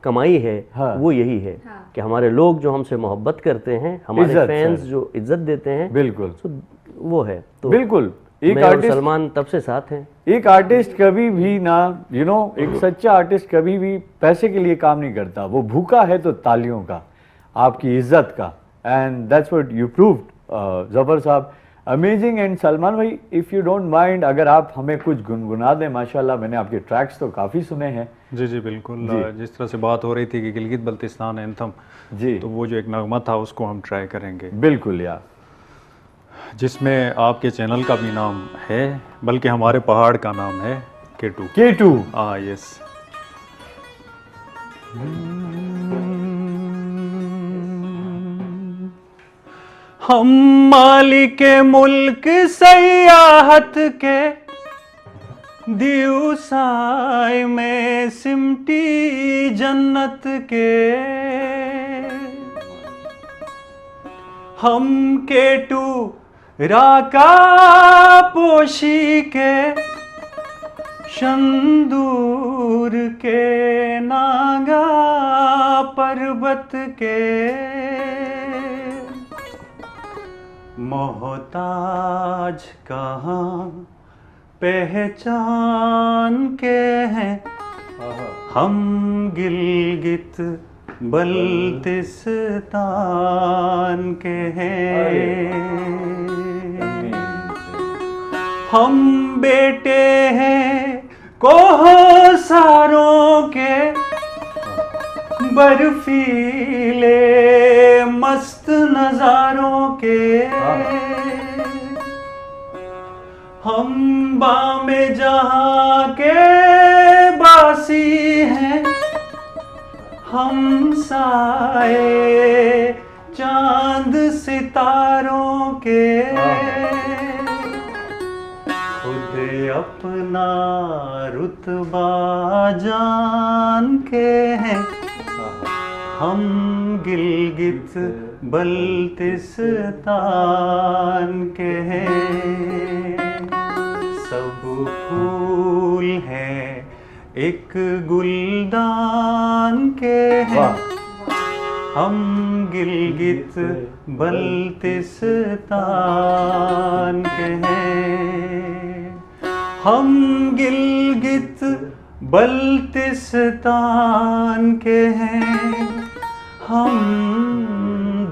कमाई है हाँ। वो यही है कि हमारे लोग जो हमसे मोहब्बत करते हैं, हमारे इज्जत, फैंस सर। जो इज्जत देते हैं, बिल्कुल, तो वो है। तो बिल्कुल। एक मैं और आर्टिस्ट, सलमान तब से साथ हैं। एक आर्टिस्ट कभी भी ना, एक सच्चा आर्टिस्ट कभी भी पैसे के लिए काम नहीं करता। वो भूखा है तो तालियों का, आपकी इज्जत का, and that's what you proved Zafar साहब। अमेजिंग। एंड सलमान भाई, इफ़ यू डोंट माइंड, अगर आप हमें कुछ गुनगुना दें। माशाल्लाह, मैंने आपके ट्रैक्स तो काफ़ी सुने हैं। जी जी बिल्कुल। जिस तरह से बात हो रही थी कि गिलगित बल्तिस्तान एंथम, जी, तो वो जो एक नगमा था उसको हम ट्राई करेंगे, बिल्कुल यार, जिसमें आपके चैनल का भी नाम है, बल्कि हमारे पहाड़ का नाम है K2। K2। हाँ, यस। हम मालिक मुल्क सयाहत के दिवसाय में सिमटी जन्नत के, हम केटू राका पोशी के शंदूर के नागा पर्वत के, मोहताज कहाँ पहचान के हैं, हम गिलगित बल्तिस्तान के हैं। हम बेटे हैं कोहसारों के, बर्फीले मस्त नजारों के, हम बामे जहां के बासी हैं, हम साए चांद सितारों के, खुद अपना रुतबा जान के हैं, हम गिलगित बल्तिस्तान के हैं। सब फूल हैं एक गुलदान के हैं, हम गिलगित बल्तिस्तान के हैं, हम गिलगित बल्तिस्तान के हैं, हम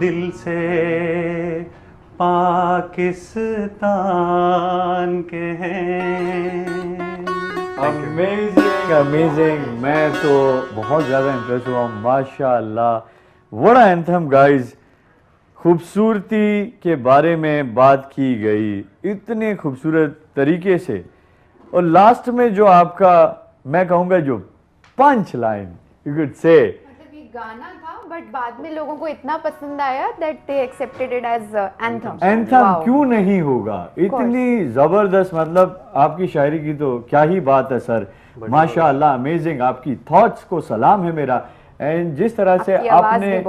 दिल से पाकिस्तान के हैं। अमेजिंग अमेजिंग, मैं तो बहुत ज़्यादा इंप्रेस हुआ, माशाल्लाह। व्हाट एंथम गाइस, खूबसूरती के बारे में बात की गई इतने खूबसूरत तरीके से, और लास्ट में जो आपका मैं कहूँगा जो punch line you could say, मतलब ये गाना था बट बाद में लोगों को इतना पसंद आया that they accepted it as anthem. Anthem क्यों नहीं होगा, इतनी जबरदस्त, मतलब आपकी शायरी की तो क्या ही बात है सर, माशाअल्लाह अमेजिंग। आपकी थॉट्स को सलाम है मेरा, एंड जिस तरह से आपने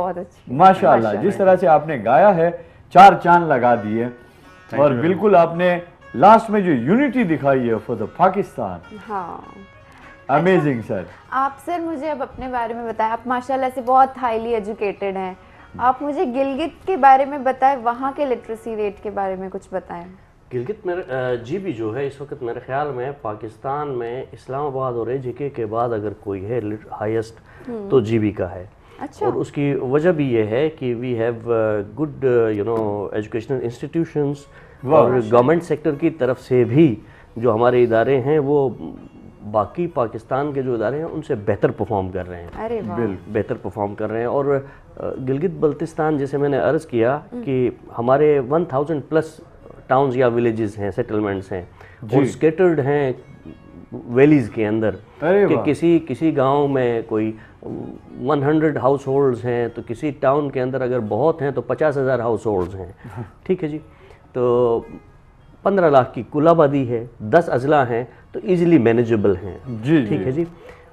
माशाअल्लाह जिस तरह से आपने गाया है, चार चांद लगा दिए, और बिल्कुल आपने लास्ट में जो यूनिटी दिखाई है फॉर द पाकिस्तान, हाँ अमेजिंग सर। आप सर मुझे अब अपने बारे में बताएं, आप माशाल्लाह से बहुत हाईली एजुकेटेड हैं, आप मुझे गिलगित के बारे में बताएं, वहाँ के लिटरेसी रेट के बारे में कुछ बताएं। गिलगित मेरे जीबी जो है इस वक्त मेरे ख्याल में पाकिस्तान में इस्लामाबाद और जेके के बाद अगर कोई है हाईएस्ट तो जीबी का है। अच्छा। और उसकी वजह भी ये है कि we have good you know educational institutions, और गवर्नमेंट सेक्टर की तरफ से भी जो हमारे इदारे हैं वो बाकी पाकिस्तान के जो इदारे हैं उनसे बेहतर परफॉर्म कर रहे हैं। अरे वाह। बेहतर परफॉर्म कर रहे हैं। और गिलगित बल्तिस्तान जैसे मैंने अर्ज़ किया कि हमारे 1000 प्लस टाउन्स या विलेजेस हैं, सेटलमेंट्स हैं, और स्केटर्ड हैं वैलीज़ के अंदर, कि किसी गांव में कोई 100 हाउस होल्ड्स हैं, तो किसी टाउन के अंदर अगर बहुत हैं तो 50,000 हाउस होल्ड्स हैं। ठीक है जी, तो 15 लाख की कुल आबादी है, 10 अजला हैं, तो इजीली मैनेजेबल हैं। जी, ठीक है जी।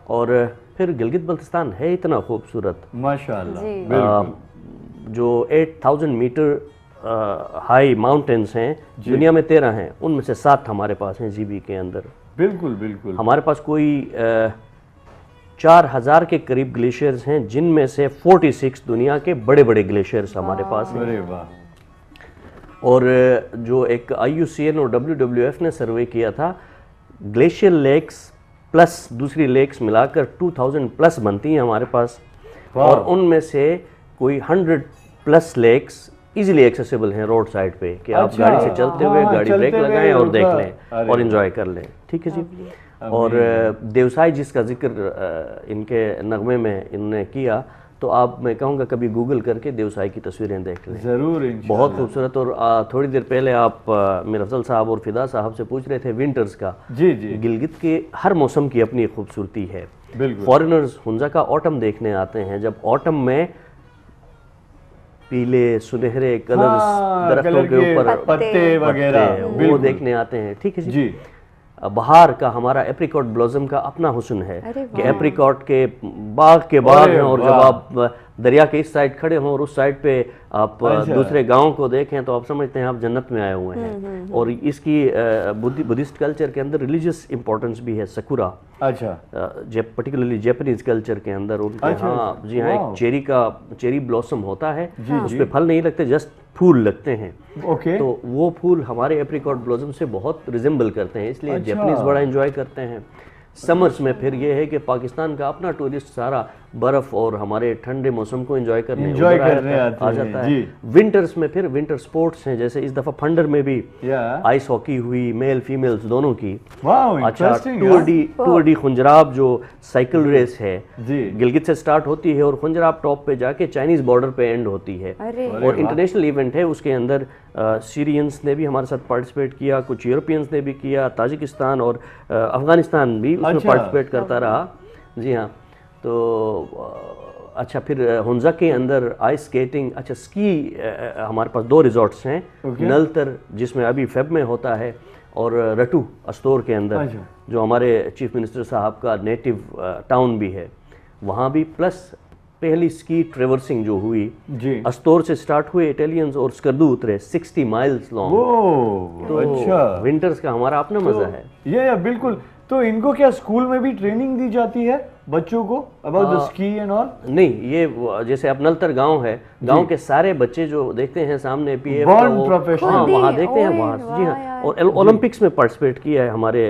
और फिर गिलगित बल्तिस्तान है इतना खूबसूरत, माशाअल्लाह, जो 8000 मीटर हाई माउंटेन्स हैं, दुनिया में 13 हैं, उनमें से 7 हमारे पास हैं जीबी के अंदर। बिल्कुल बिल्कुल। हमारे पास कोई 4000 के करीब ग्लेशियर्स हैं, जिनमें से 46 दुनिया के बड़े बड़े ग्लेशियर्स हमारे पास हैं। अरे वाह। और जो एक IUCN और WWF ने सर्वे किया था, ग्लेशियर लेक्स प्लस दूसरी लेक्स मिलाकर 2000 प्लस बनती हैं हमारे पास, और उनमें से कोई 100 प्लस लेक्स इजीली एक्सेसिबल हैं रोड साइड पे, कि आप गाड़ी से चलते हुए गाड़ी ब्रेक लगाएं और देख लें और एंजॉय कर लें। ठीक है जी। और देवसाई जिसका जिक्र इनके नगमे में इन्होंने किया, तो आप मैं कहूँगा कभी गूगल करके देवसाई की तस्वीरें देख लें, ज़रूर, बहुत खूबसूरत। और थोड़ी देर पहले आप मीर अफजल साहब और फिदा साहब से पूछ रहे थे विंटर्स का। जी जी। गिलगित के हर मौसम की अपनी खूबसूरती है। फॉरेनर्स हुंजा का ऑटम देखने आते हैं, जब ऑटम में पीले सुनहरे कलर्स दरख्तों कलर के ऊपर पत्ते वगैरह पत्ते, वो बिल्कुल। देखने आते हैं। ठीक है जी बहार का हमारा एप्रिकॉट ब्लॉसम का अपना हुस्न है अरे कि एप्रिकॉट के बाग अरे हैं, और जब वाह। आप दरिया के इस साइड खड़े हों और उस साइड पे आप अच्छा। दूसरे गांव को देखें तो आप समझते हैं आप जन्नत में आए हुए हैं। और इसकी बुद्धिस्ट कल्चर के अंदर रिलीजियस इंपॉर्टेंस भी है सकुरा, अच्छा पर्टिकुलरली जापानीज कल्चर के अंदर उनके अच्छा, हाँ जी हाँ वाह। एक चेरी ब्लॉसम होता है, उस पे फल नहीं लगते, जस्ट फूल लगते हैं। ओके तो वो फूल हमारे एप्रिकॉट ब्लॉसम से बहुत रिजेंबल करते हैं, इसलिए अच्छा। जापानीज बड़ा एंजॉय करते हैं। समर्स में फिर ये है कि पाकिस्तान का अपना टूरिस्ट सारा बर्फ और हमारे ठंडे मौसम को एंजॉय करने Enjoy उधर करने आते आ हैं, जाता जी। है। विंटर्स में फिर विंटर स्पोर्ट्स हैं, जैसे इस दफा फंडर में भी या आइस हॉकी हुई, मेल फीमेल्स दोनों की। वाह अच्छा इंटरेस्टिंग टूर डी खुंजराब जो साइकिल रेस है जी गिलगित से स्टार्ट होती है और खुंजराब टॉप पे जाके चाइनीज बॉर्डर पे एंड होती है। अरे और इंटरनेशनल इवेंट है, उसके अंदर सीरियंस ने भी हमारे साथ पार्टिसिपेट किया, कुछ यूरोपियंस ने भी किया, ताजिकिस्तान और अफगानिस्तान भी उसमें अच्छा। पार्टिसिपेट करता रहा। जी हाँ तो अच्छा फिर हुंजा के अंदर आइस स्केटिंग, अच्छा स्की हमारे पास 2 रिजॉर्ट्स हैं, नलतर जिसमें अभी फेब में होता है और रटू अस्तोर के अंदर अच्छा। जो हमारे चीफ मिनिस्टर साहब का नेटिव टाउन भी है, वहाँ भी प्लस पहली स्की ट्रेवर्सिंग जो हुई जी अस्तोर से स्टार्ट हुए इटालियंस और स्कर्दू उतरे 60 माइल्स लॉन्ग। वो अच्छा विंटर्स का हमारा अपना मजा है। ये बिल्कुल। तो इनको क्या स्कूल में भी ट्रेनिंग दी जाती है बच्चों को about the ski and all? नहीं ये जैसे अब नलतर गांव है, गांव के सारे बच्चे जो देखते हैं सामने पीएफ Born professional। हाँ खुद ही, वहाँ देखते हैं ओए वहाँ वाह जी हाँ यार। और ओलंपिक्स में पार्टिसिपेट किया है हमारे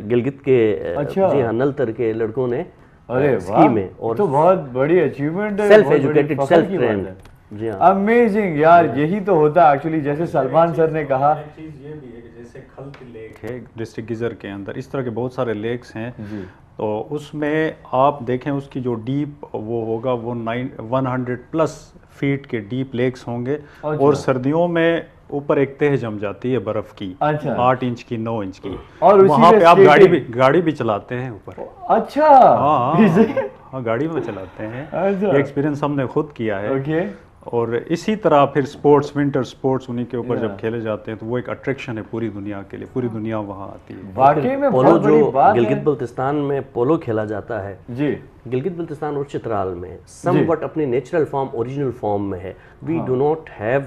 गिलगित के अच्छा। जी हाँ नलतर के लड़कों ने अरे स्की वाह में। और तो बहुत बड़ी अचीवमेंट है, सेल्फ बहुत बड़ी एजुकेटेड फख्र सेल्फ की बात ट्रेंड है। जी हाँ। अमेजिंग यार, यही तो होता है एक्चुअली, जैसे सलमान सर ने कहा। एक चीज़ ये भी है कि जैसे खल्त लेक है डिस्ट्रिक्ट गिजर के अंदर, इस तरह के बहुत सारे लेक्स हैं। जी तो उसमें आप देखें उसकी जो डीप वो होगा वो 100+ फीट के डीप लेक्स होंगे। अच्छा। और सर्दियों में ऊपर एक तह जम जाती है बर्फ की, अच्छा। 8 इंच की 9 इंच की, और उसी वहाँ पे पे आप skating। गाड़ी भी चलाते हैं ऊपर। अच्छा हाँ इसे- हाँ गाड़ी में चलाते हैं। अच्छा। ये एक्सपीरियंस हमने खुद किया है। ओके और इसी तरह फिर स्पोर्ट्स, विंटर स्पोर्ट्स उन्हीं के ऊपर Yeah। जब खेले जाते हैं तो वो एक अट्रैक्शन है पूरी दुनिया के लिए, पूरी दुनिया वहाँ आती है। वाकई में पोलो बहुत बड़ी जो बात गिलगित है बल्तिस्तान में पोलो खेला जाता है, जी गिलगित बल्तिस्तान और चित्राल में समवट अपनी नेचुरल फॉर्म ओरिजिनल फॉर्म में है। We do not have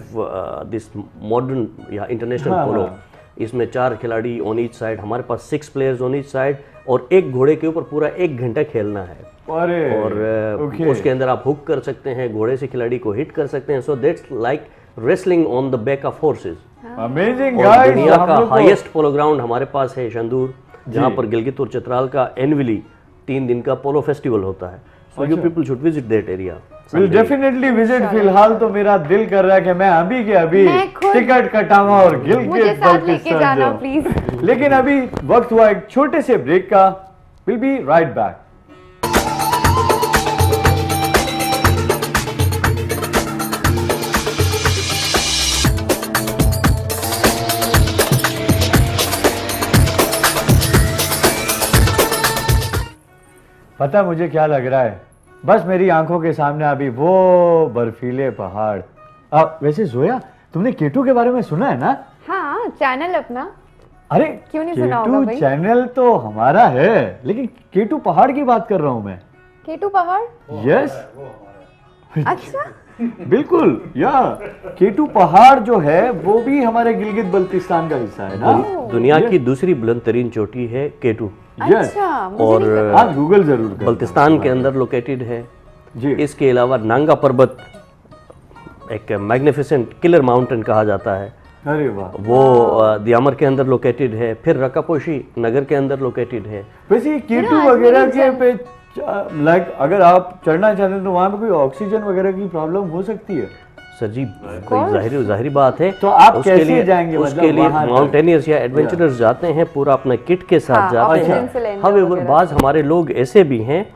this modern या इंटरनेशनल हाँ, पोलो। हाँ। इसमें 4 खिलाड़ी ऑन ईच साइड, हमारे पास 6 प्लेयर्स ऑन ईच साइड और एक घोड़े के ऊपर पूरा 1 घंटा खेलना है। अरे और ओके उसके अंदर आप हुक कर सकते हैं, घोड़े से खिलाड़ी को हिट कर सकते हैं। So that's like wrestling on the back of horses. Amazing और गाइस, दुनिया हम का लोग को- हाईएस्ट पोलो ग्राउंड हमारे पास है शंदूर, जहाँ पर गिलगित और चित्राल का एनुअली 3 दिन का पोलो फेस्टिवल होता है। So you people should visit that area. Will definitely visit. फिलहाल तो मेरा दिल कर रहा है कि मैं अभी के अभी मैं खुद- टिकट कटावा और मुझे गिलगित साथ लेके बल्तिस्तान जाना जाऊं। प्लीज। लेकिन अभी वक्त हुआ एक छोटे से ब्रेक का। Will be right back. पता है मुझे क्या लग रहा है? बस मेरी आंखों के सामने अभी वो बर्फीले पहाड़। वैसे जोया, तुमने केटू के बारे में सुना है ना? हाँ चैनल अपना। अरे क्यों नहीं सुना होगा केटू भाई? चैनल तो हमारा है, लेकिन केटू पहाड़ की बात कर रहा हूं मैं। केटू पहाड़? यस अच्छा बिल्कुल या केटू पहाड़ जो है वो भी हमारे गिलगित बल्तिस्तान का हिस्सा है ना? दुनिया की दूसरी बुलंद तरीन चोटी है केटू, यस। अच्छा मुझे और नहीं पता। आप गूगल जरूर करें। बल्तिस्तान के अंदर लोकेटेड है। जी इसके अलावा नांगा पर्वत एक मैग्निफिसेंट किलर माउंटेन कहा जाता है, अरे वाह। वो दियामर के अंदर लोकेटेड है। फिर रकापोशी नगर के अंदर लोकेटेड है। वैसे ये केटू वगैरह के पे लाइक अगर आप चढ़ना चाहते हैं तो वहां पे कोई ऑक्सीजन वगैरह की प्रॉब्लम हो सकती है? सर जी कोई जाहिर बात है। तो आप उसके कैसे लिए जाएंगे उसके मतलब लिए वहां तक? माउंटेनियर्स या एडवेंचरर्स जाते हैं, पूरा अपना किट के साथ हाँ, जाते ऑक्सीजन हैं। सिलेंडर हावेवर वगैरह। बाज हमारे लोग ऐसे भी हैं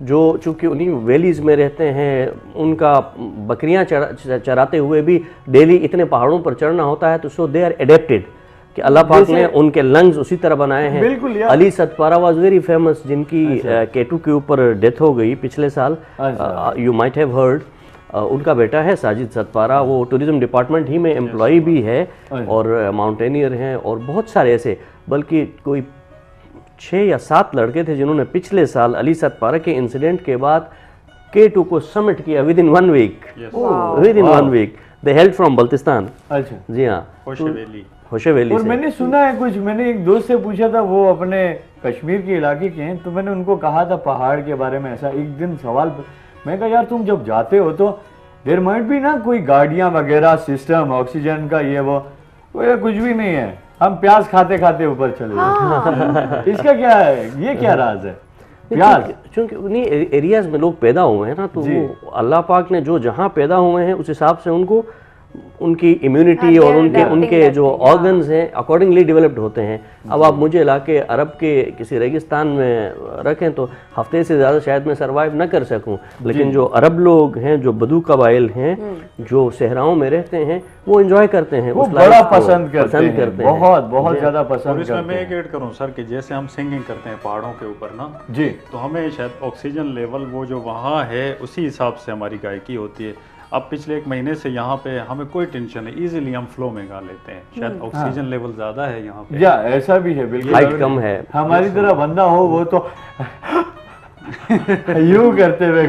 जो चूंकि उन्हीं वैलीज में रहते हैं, उनका बकरियां चराते हुए भी डेली इतने पहाड़ों पर चढ़ना होता है, तो सो दे आर एडेप्टेड कि अल्लाह पाक ने उनके लंग्स उसी तरह बनाए हैं। बिल्कुल यार। Ali Sadpara was very famous, जिनकी केटू के ऊपर डेथ हो गई पिछले साल, यू माइट हैव हर्ड। उनका बेटा है साजिद सतपारा, वो टूरिज्म डिपार्टमेंट ही में एम्प्लॉय भी है और माउंटेनियर हैं, और बहुत सारे ऐसे, बल्कि कोई 6 या 7 लड़के थे जिन्होंने पिछले साल अली सतपारा के इंसिडेंट के बाद K2 को समिट किया within 1 week. Within 1 week they held from Baltistan. अच्छा जी हाँ, होशेवेली और से। मैंने सुना है कुछ, मैंने एक दोस्त से पूछा था, वो अपने कश्मीर के इलाके के हैं, तो मैंने उनको कहा था पहाड़ के बारे में ऐसा एक दिन सवाल, मैं कहा यार तुम जब जाते हो तो देयर माइट भी ना कोई गाड़ियां वगैरह सिस्टम ऑक्सीजन का ये वो कुछ भी नहीं है, हम प्याज खाते खाते ऊपर चले जाते। इसका क्या है, ये क्या राज है? प्याज क्योंकि उन्हीं एरियाज में लोग पैदा हुए हैं ना, तो वो अल्लाह पाक ने जो जहाँ पैदा हुए हैं उस हिसाब से उनको उनकी इम्यूनिटी और उनके जो ऑर्गन्स हैं अकॉर्डिंगली डेवलप्ड होते हैं। अब आप मुझे लाके अरब के किसी रेगिस्तान में रखें तो हफ्ते से ज़्यादा शायद मैं सरवाइव न कर सकूं, लेकिन जो अरब लोग हैं, जो बदू कबाइल हैं, जो सहराओं में रहते हैं, वो एंजॉय करते हैं, वो उस बड़ा लाइफ को पसंद करते हैं, बहुत बहुत ज्यादा और पसंद इसमें करते मैं एक हैं। ऐड करूं सर कि जैसे हम सिंगिंग करते हैं पहाड़ों के ऊपर ना, जी तो हमें शायद ऑक्सीजन लेवल वो जो वहाँ है उसी हिसाब से हमारी गायकी होती है। अब पिछले 1 महीने से यहाँ पे हमें कोई टेंशन नहीं, इजीली हम फ्लो में गा लेते हैं। शायद ऑक्सीजन लेवल ज्यादा है यहाँ पे, या ऐसा भी है, बिल्कुल हाइट कम है। हमारी तरह बंदा हो वो तो यूं करते हुए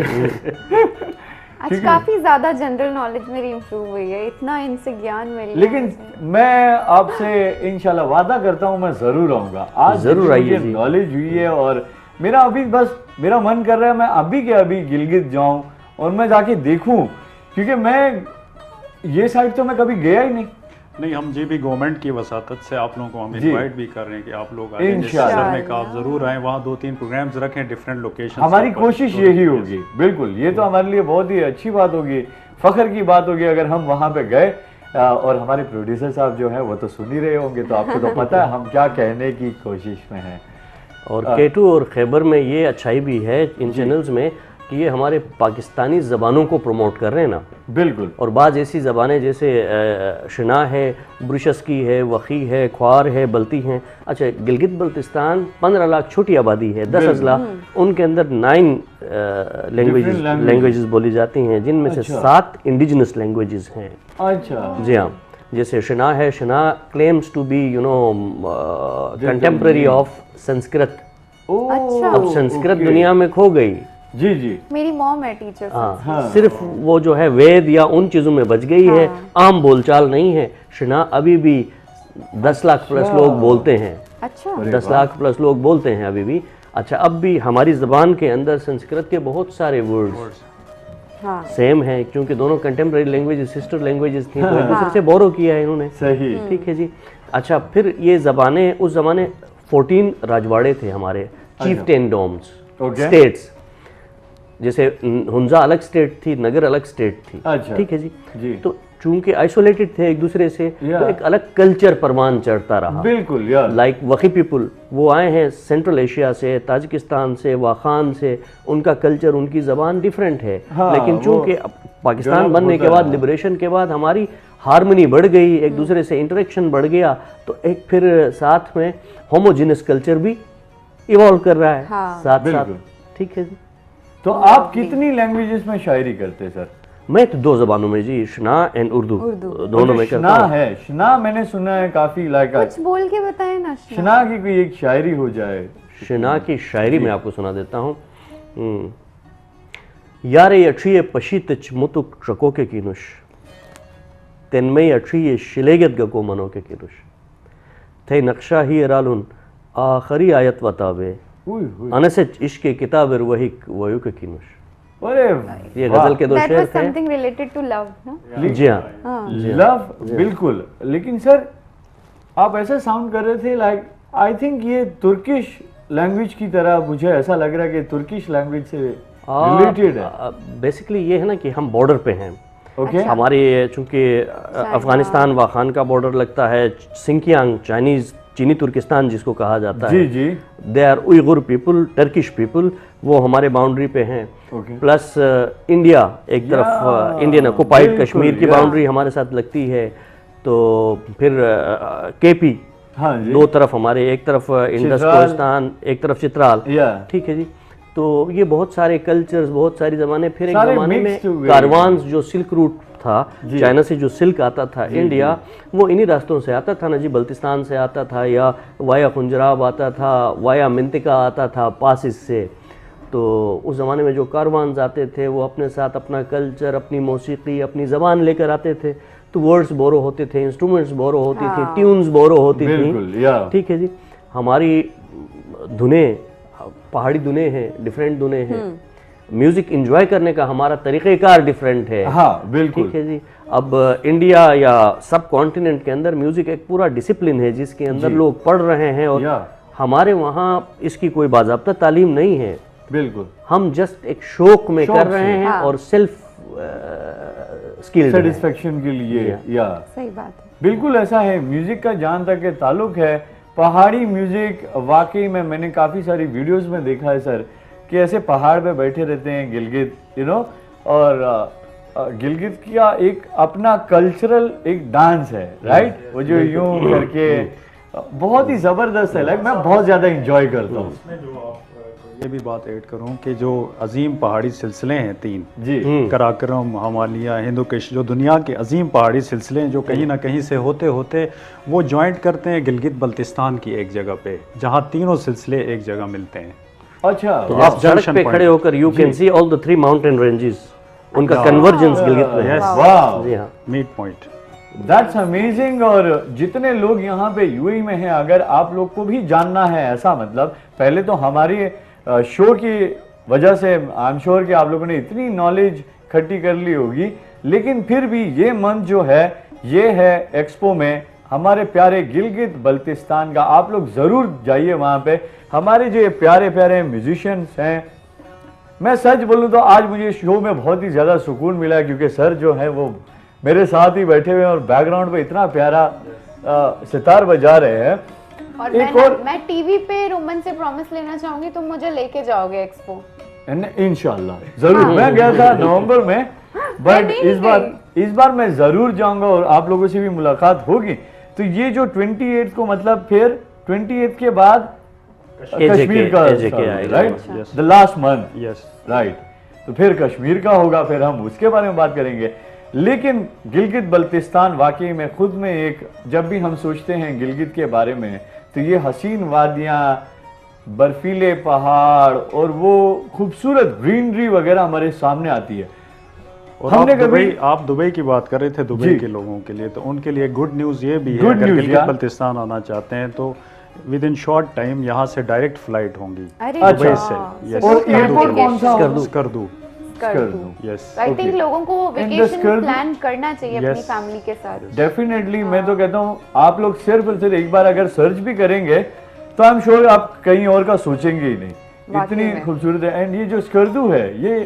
आज काफी ज्यादा जनरल नॉलेज मेरी इंप्रूव हुई है, इतना इनसे ज्ञान मिल रहा है लेकिन मुझे। मैं आपसे इंशाल्लाह वादा करता हूँ मैं जरूर आऊंगा। आज जरूर आइए जी। नॉलेज हुई है और मेरा अभी बस मेरा मन कर रहा है मैं अभी के अभी गिलगित जाऊं और मैं जाके देखूं, क्योंकि मैं ये साइड तो मैं कभी गया ही नहीं। हम जी भी गवर्नमेंट की वसातत से आप लोगों को हम जी। इनवाइट भी कर रहे हैं कि आप लोग आए, जैसे इंशाल्लाह। सर ने कहा आप जरूर आए, वहाँ 2-3 प्रोग्राम्स रखें डिफरेंट लोकेशन। हमारी कोशिश यही होगी, बिल्कुल ये तो हमारे लिए बहुत ही अच्छी बात होगी, फख्र की बात होगी अगर हम वहाँ पे गए। और हमारे प्रोड्यूसर साहब जो है वो तो सुन ही रहे होंगे, तो आपको तो पता है हम क्या कहने की कोशिश में हैं। और K2 और खैबर में ये अच्छाई भी है इन चैनल्स में कि ये हमारे पाकिस्तानी ज़बानों को प्रमोट कर रहे हैं ना। बिल्कुल। और बाज़ ऐसी ज़बानें जैसे शना है, ब्रुशस्की है, वखी है, ख्वार है, बल्ती हैं। अच्छा, गिलगित बल्तिस्तान 15 लाख छोटी आबादी है, 10 अजला, उनके अंदर 9 लैंग्वेजेस बोली जाती हैं, जिनमें से 7 इंडिजिनस लैंग्वेजेस हैं। अच्छा जी हाँ, जैसे शना है, Shina claims to be contemporary of Sanskrit. अच्छा। अब संस्कृत दुनिया में खो गई। जी जी मेरी मॉम है टीचर। हाँ, सिर्फ वो जो है वेद या उन चीज़ों में बच गई है, आम बोलचाल नहीं है। शना अभी भी 10 लाख प्लस लोग बोलते हैं। अच्छा। 10 लाख प्लस लोग बोलते हैं अभी भी। अच्छा, अब भी हमारी ज़बान के अंदर संस्कृत के बहुत सारे वर्ड्स हाँ। सेम है, क्योंकि दोनों कंटेम्प्रेरी लैंग्वेजेस, सिस्टर लैंग्वेजेस थी, तो एक दूसरे से बोरो किया है इन्होंने। सही। ठीक है जी। अच्छा, फिर ये ज़बानें, उस ज़माने 14 राजवाड़े थे हमारे, चीफ्टेन डोम्स, स्टेट्स। जैसे हुंजा अलग स्टेट थी, नगर अलग स्टेट थी। अच्छा। ठीक है जी। जी। तो चूंकि आइसोलेटेड थे एक दूसरे से, तो एक अलग कल्चर परवान चढ़ता रहा। बिल्कुल यार। लाइक वखी पीपल, वो आए हैं सेंट्रल एशिया से, ताजिकिस्तान से, वाखान से, उनका कल्चर, उनकी ज़बान डिफरेंट है। हाँ, लेकिन चूंकि पाकिस्तान बनने के बाद, है। लिबरेशन के बाद हमारी हारमोनी बढ़ गई, एक दूसरे से इंटरेक्शन बढ़ गया, तो एक फिर साथ में होमोजिनस कल्चर भी इवॉल्व कर रहा है। हाँ। साथ साथ। बिल्कुल। ठीक है जी। तो आप कितनी लैंग्वेजेस में शायरी करते सर? मैं तो 2 ज़बानों में जी, शना एंड उर्दू दोनों में करता शना हूँ। है, शना मैंने सुना है काफी लाइक, कुछ बोल के बताए ना। शना की कोई एक शायरी हो जाए। शना की शायरी मैं आपको सुना देता हूँ। यारे अठिये पशीतच मुतुक शकोके कीनुश, तेनमई अठिये शिलेगत गको मनोके कीनुश, थे नक्शा ही रालुन आखरी आयत वतावे, अनसच इश्क किताबर वही वयु के कीनुश। अरे ये गजल के 2 That शेर was थे। something related to love, ना? जी हाँ। लव, बिल्कुल। लेकिन सर आप ऐसा साउंड कर रहे थे लाइक आई थिंक ये तुर्किश लैंग्वेज की तरह, मुझे ऐसा लग रहा है कि तुर्किश लैंग्वेज से रिलेटेड है। बेसिकली ये है ना कि हम बॉर्डर पे हैं। ओके। हमारे चूंकि अफगानिस्तान वाखान का बॉर्डर लगता है, सिंकियांग चीनी तुर्किस्तान जिसको कहा जाता है, जी जी। They are Uyghur people, Turkish people, वो हमारे बाउंड्री पे हैं। प्लस इंडिया एक तरफ, इंडियन ऑक्युपाइड कश्मीर की बाउंड्री हमारे साथ लगती है। तो फिर केपी, हाँ जी। 2 तरफ हमारे, एक तरफ इंडस कोहिस्तान, एक तरफ चित्राल। ठीक है जी। तो ये बहुत सारे कल्चर्स, बहुत सारी ज़माने, फिर एक सारे ज़माने mixed में हुए। कारवान्स, जो सिल्क रूट था, चाइना से जो सिल्क आता था इंडिया, वो इन्हीं रास्तों से आता था ना जी, बल्तिस्तान से आता था, या वाया खुंजराब आता था, वाया मिंतिका आता था पासिस से। तो उस ज़माने में जो कारवान्स आते थे वो अपने साथ अपना कल्चर, अपनी मौसीकी, अपनी ज़बान लेकर आते थे, तो वर्ड्स बोरो होते थे, इंस्ट्रूमेंट्स बोरो होती थी, ट्यून्स बोरो होती बिल्कुल, थी। या। ठीक है जी। हमारी धुनें पहाड़ी धुनें हैं, डिफरेंट धुनें हैं, म्यूजिक एंजॉय करने का हमारा तरीक़ेकार डिफरेंट है। हाँ बिल्कुल। ठीक है जी। अब इंडिया या सब कॉन्टिनेंट के अंदर म्यूजिक एक पूरा डिसिप्लिन है जिसके अंदर लोग पढ़ रहे हैं, और या। हमारे वहाँ इसकी कोई बाज़ाब्ता तालीम नहीं है। बिल्कुल, हम जस्ट एक शौक में शौक कर रहे से। हैं हाँ। और सेल्फ स्किल्ड हैं। सेटिस्फेक्शन के लिए, या सही बात है। बिल्कुल ऐसा है। म्यूजिक का जहाँ तक के ताल्लुक है, पहाड़ी म्यूजिक वाकई में मैंने काफ़ी सारी वीडियोस में देखा है सर, कि ऐसे पहाड़ पे बैठे रहते हैं गिलगित, और गिलगित का एक अपना कल्चरल एक डांस है, राइट, वो जो यूं करके बहुत ही ज़बरदस्त है। लाइक मैं बहुत ज़्यादा इंजॉय करता हूँ। ये भी बात ऐड करूं कि जो अजीम पहाड़ी सिलसिले हैं 3 जी, कराकरम, हमालिया, हिंदुकुश, जो दुनिया के अजीम पहाड़ी सिलसिले हैं, जो कहीं ना कहीं से होते होते वो ज्वाइंट करते हैं गिलगित बल्तिस्तान की एक जगह पे, जहाँ तीनों सिलसिले एक जगह मिलते हैं। अच्छा, तो आप सड़क junction पे point। खड़े होकर you can see all the 3 mountain ranges, उनका कन्वर्जेंस गिलगित में है। Yes। वाह, जी हाँ। Meet point. That's amazing. और जितने लोग यहाँ पे यूएई में हैं, अगर आप लोग को भी जानना है ऐसा, मतलब पहले तो हमारी शो की वजह से आई एम श्योर कि आप लोगों ने इतनी नॉलेज इकट्ठी कर ली होगी, लेकिन फिर भी ये मंथ जो है ये है एक्सपो में हमारे प्यारे गिलगित बल्तिस्तान का। आप लोग ज़रूर जाइए वहाँ पे। हमारे जो ये प्यारे प्यारे म्यूजिशियंस हैं, मैं सच बोलूँ तो आज मुझे शो में बहुत ही ज़्यादा सुकून मिला है, क्योंकि सर जो है वो मेरे साथ ही बैठे हुए हैं और बैकग्राउंड पे इतना प्यारा सितार बजा रहे हैं। और एक मैं टीवी पे रोमन से प्रॉमिस लेना चाहूंगी, तुम मुझे लेके जाओगे एक्सपो। इंशाल्लाह जरूर। मैं गया था नवंबर में, बट नहीं इस बार मैं जरूर जाऊंगा और आप लोगों से भी मुलाकात होगी। तो ये जो 28 को, मतलब फिर 28 के बाद कश्मीर का, right, the last month, yes, right. तो फिर कश्मीर का होगा, फिर हम उसके बारे में बात करेंगे। लेकिन गिलगित बल्तिस्तान वाकई में खुद में एक, जब भी हम सोचते हैं गिलगित के बारे में, तो ये हसीन वादियाँ, बर्फीले पहाड़ और वो खूबसूरत ग्रीनरी वगैरह हमारे सामने आती है। और हमने आप दुबई की बात कर रहे थे, दुबई जी। के लोगों के लिए तो उनके लिए गुड न्यूज़ ये भी है, Good अगर news, गिलगित yeah। बल्तिस्तान आना चाहते हैं तो विद इन शॉर्ट टाइम यहाँ से डायरेक्ट फ्लाइट होंगी अरे अच्छा। दुबई से। Yes। और एयरपोर्ट कौन सा होगा? स्कर्दू। कर कर दूं। दूं। यस। आई थिंक लोगों को And the vacation Skardu- plan करना चाहिए अपनी Yes। फैमिली के साथ। डेफिनेटली मैं तो कहता हूँ आप लोग सिर्फ और सिर्फ एक बार अगर सर्च भी करेंगे तो आई एम श्योर आप कहीं और का सोचेंगे ही नहीं, वाकई इतनी में। खूबसूरत है। एंड ये जो स्कर्दू है ये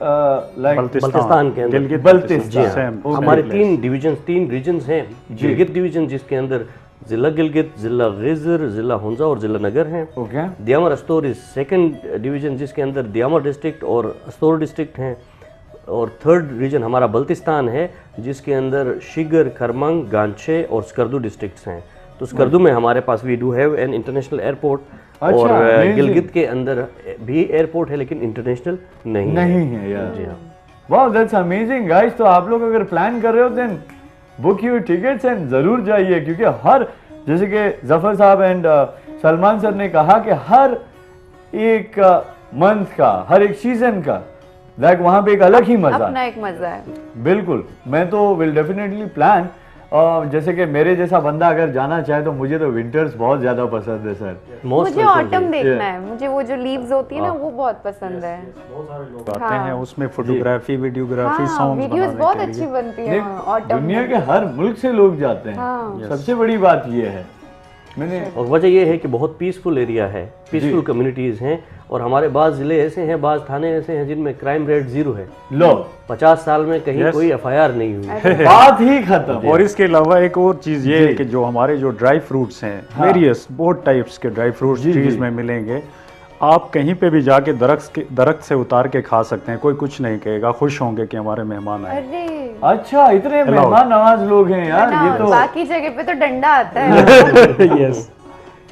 लाइक बल्तिस्तान के अंदर। गिलगित बल्तिस्तान। जी हाँ। Same, same हमारे place। 3 डिवीजन, 3 रीजन्स हैं। गिलगित डिवीजन जिसके अंदर जिला गिलगित, जिला गिजर, जिला हुंजा और जिला नगर हैं। Okay, Diamer Astore is second division जिसके अंदर दियामर डिस्ट्रिक्ट और अस्तोर डिस्ट्रिक्ट हैं। और थर्ड रीजन हमारा बल्तिस्तान है जिसके अंदर शिगर, खरमंग, गांचे और स्कर्दू डिस्ट्रिक्ट्स हैं। तो स्कर्दू में हमारे पास we do have an international airport, अच्छा, और amazing। गिलगित के अंदर भी एयरपोर्ट है लेकिन इंटरनेशनल नहीं है यार। जी हाँ। Wow, that's amazing guys. तो आप लोग अगर प्लान कर रहे हो then book your tickets and जरूर जाइए, क्योंकि हर, जैसे कि जफर साहब एंड सलमान सर ने कहा कि हर एक मंथ का, हर एक सीजन का लाइक वहाँ पे एक अलग ही मजा अपना है। एक मजा है। बिल्कुल, मैं तो विल डेफिनेटली प्लान। जैसे कि मेरे जैसा बंदा अगर जाना चाहे तो मुझे तो विंटर्स बहुत ज्यादा पसंद है सर। Most मुझे welcome ऑटम जी। देखना है, मुझे वो जो लीव्स होती है ना वो बहुत पसंद है। आते हैं उसमें फोटोग्राफी, वीडियोग्राफी, हाँ, सॉन्ग्स वीडियोस बनाने बहुत के अच्छी लिए। बनती है देख, ऑटम दुनिया के हर मुल्क से लोग जाते हैं। हाँ। सबसे बड़ी बात ये है। मैंने और वजह यह है कि बहुत पीसफुल एरिया है, पीसफुल कम्युनिटीज़ हैं, और हमारे बाज़ ज़िले ऐसे हैं, बाज़ थाने ऐसे हैं जिनमें क्राइम रेट 0 है। लो 50 साल में कहीं Yes। कोई FIR नहीं हुई। बात ही खत्म। और इसके अलावा एक और चीज़ ये है कि जो हमारे जो ड्राई फ्रूट्स हैं, वेरियस बहुत टाइप्स के ड्राई फ्रूट्स जी, ट्रीज जी। में मिलेंगे। आप कहीं पे भी जाके दरख्त से उतार के खा सकते हैं, कोई कुछ नहीं कहेगा, खुश होंगे कि हमारे मेहमान आए। अरे अच्छा, इतने मेहमान नवाज लोग हैं यार। ना, ये तो बाकी जगह पे तो डंडा आता है। यस।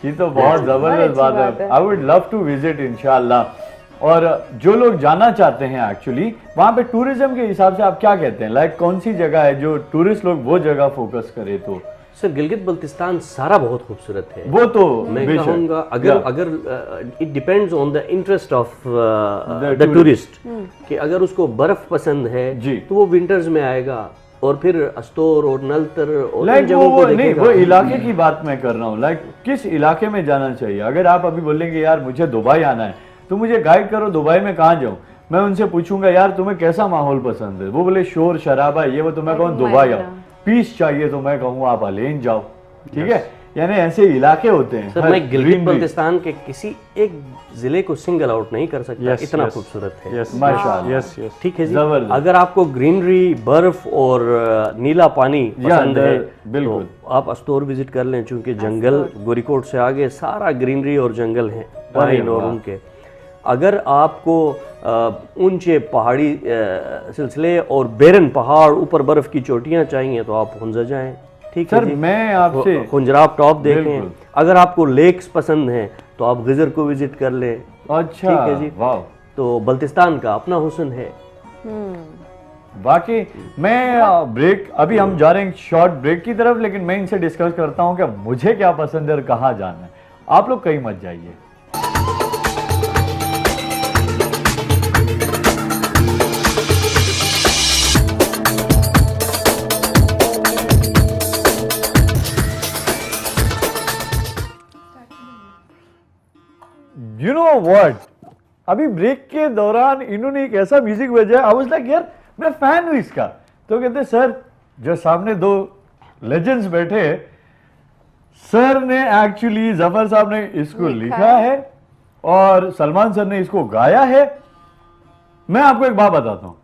ये तो बहुत जबरदस्त अच्छी बात बात है। है। I would love to visit इंशाल्लाह। और जो लोग जाना चाहते हैं एक्चुअली वहाँ पे टूरिज्म के हिसाब से आप क्या कहते हैं, लाइक कौन सी जगह है जो टूरिस्ट लोग वो जगह फोकस करे? तो सर गिलगित बल्तिस्तान सारा बहुत खूबसूरत है, वो तो मैं बेशक। कहूँगा अगर it depends on the interest of the tourist, कि अगर उसको बर्फ पसंद है जी। तो वो विंटर्स में आएगा और फिर अस्तोर और नलतर और इन लाइक जगहों वो को नहीं, देखेगा। वो इलाके की बात मैं कर रहा हूँ, लाइक किस इलाके में जाना चाहिए। अगर आप अभी बोलेंगे यार मुझे दुबई आना है तो मुझे गाइड करो दुबई में कहाँ जाऊँ, मैं उनसे पूछूंगा यार तुम्हें कैसा माहौल पसंद है, वो बोले शोर शराबा ये वो, तो मैं कहूँ दुबई आओ। पीस चाहिए तो मैं कहूँ आप अलेन जाओ, ठीक है। यानी ऐसे इलाके होते हैं। सर मैं गिलगित बल्तिस्तान के किसी एक जिले को सिंगल आउट नहीं कर सकता, Yes, इतना yes. खूबसूरत है। यस माशाल्लाह। यस यस ठीक है जी। जबरदस्त। अगर आपको ग्रीनरी, बर्फ और नीला पानी पसंद है बिल्कुल। तो आप अस्तोर विजिट कर लें, क्योंकि जंगल गोरीकोट से आगे सारा ग्रीनरी और जंगल है, पाइन और वाह। उनके। अगर आपको ऊंचे पहाड़ी सिलसिले और बेरन पहाड़, ऊपर बर्फ की चोटियां चाहिए तो आप हुंजा जाएं, ठीक है सर जी। मैं आपसे खुंजराब टॉप देखें। बिल्कुल। अगर आपको लेक्स पसंद हैं तो आप गिजर को विजिट कर लें, अच्छा ठीक है जी। वाह, तो बल्तिस्तान का अपना हुस्न है। बाकी मैं ब्रेक, अभी हम जा रहे हैं शॉर्ट ब्रेक की तरफ, लेकिन मैं इनसे डिस्कस करता हूं कि मुझे क्या पसंद है और कहाँ जाना है। आप लोग कहीं मत जाइए। यू नो व्हाट, अभी ब्रेक के दौरान इन्होंने एक ऐसा म्यूजिक बजाया, आई वाज लाइक यार मैं फैन हूं इसका। तो कहते सर जो सामने दो लेजेंड्स बैठे हैं, सर ने एक्चुअली जफर साहब ने इसको लिखा है और सलमान सर ने इसको गाया है। मैं आपको एक बात बताता हूं,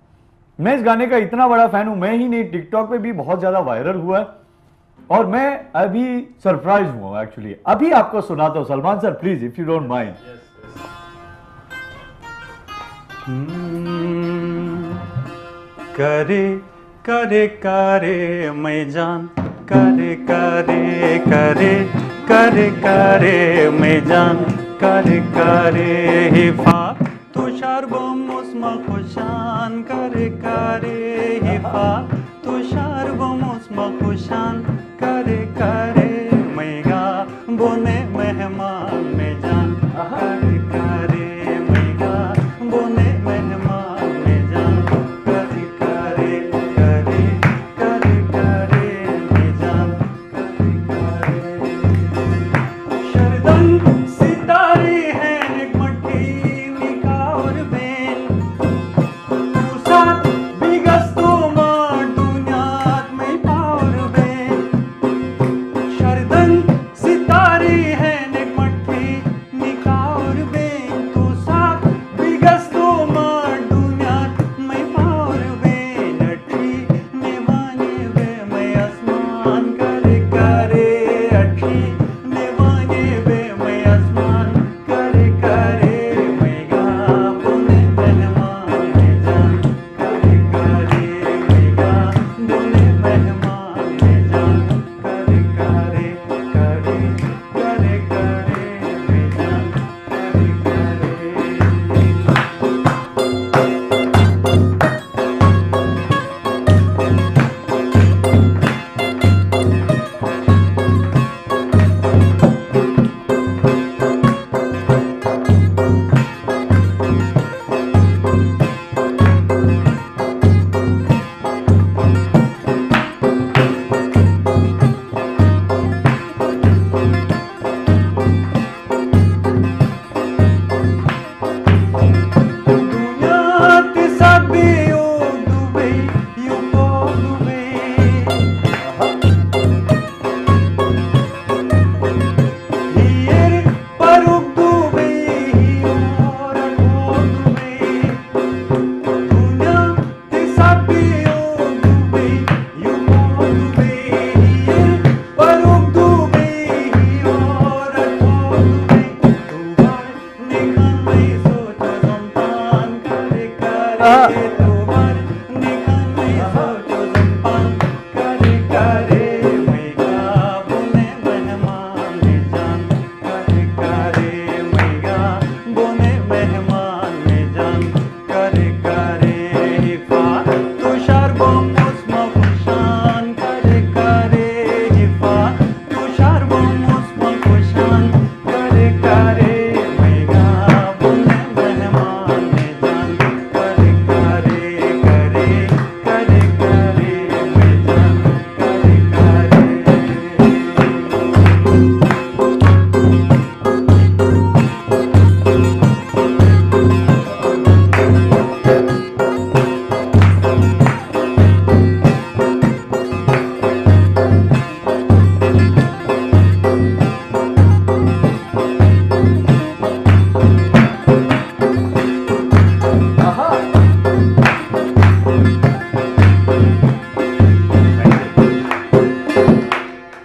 मैं इस गाने का इतना बड़ा फैन हूं, मैं ही नहीं टिकटॉक पे भी बहुत ज्यादा वायरल हुआ है और मैं अभी सरप्राइज हुआ एक्चुअली। अभी आपको सुनाता हूं। Salman sir please if you don't mind. करे करे करे मैं जान, करे करे करे करे करे मैं जान, करे करे हिफा तुषार बमुस्मा खुशान, करे करे हिफा तुषार बमुस्मा खुशान, करे करे मैं गा बोने मेहमान में जान, करे करे मैं गा बोने मेहमान में जान, करे करे करे करे करे मैं जान, करे करे शरदन सितारे हैं एक मट्टी निका और बेन, तू साथ बिगस्तो मार दुनियात में पावर बेन,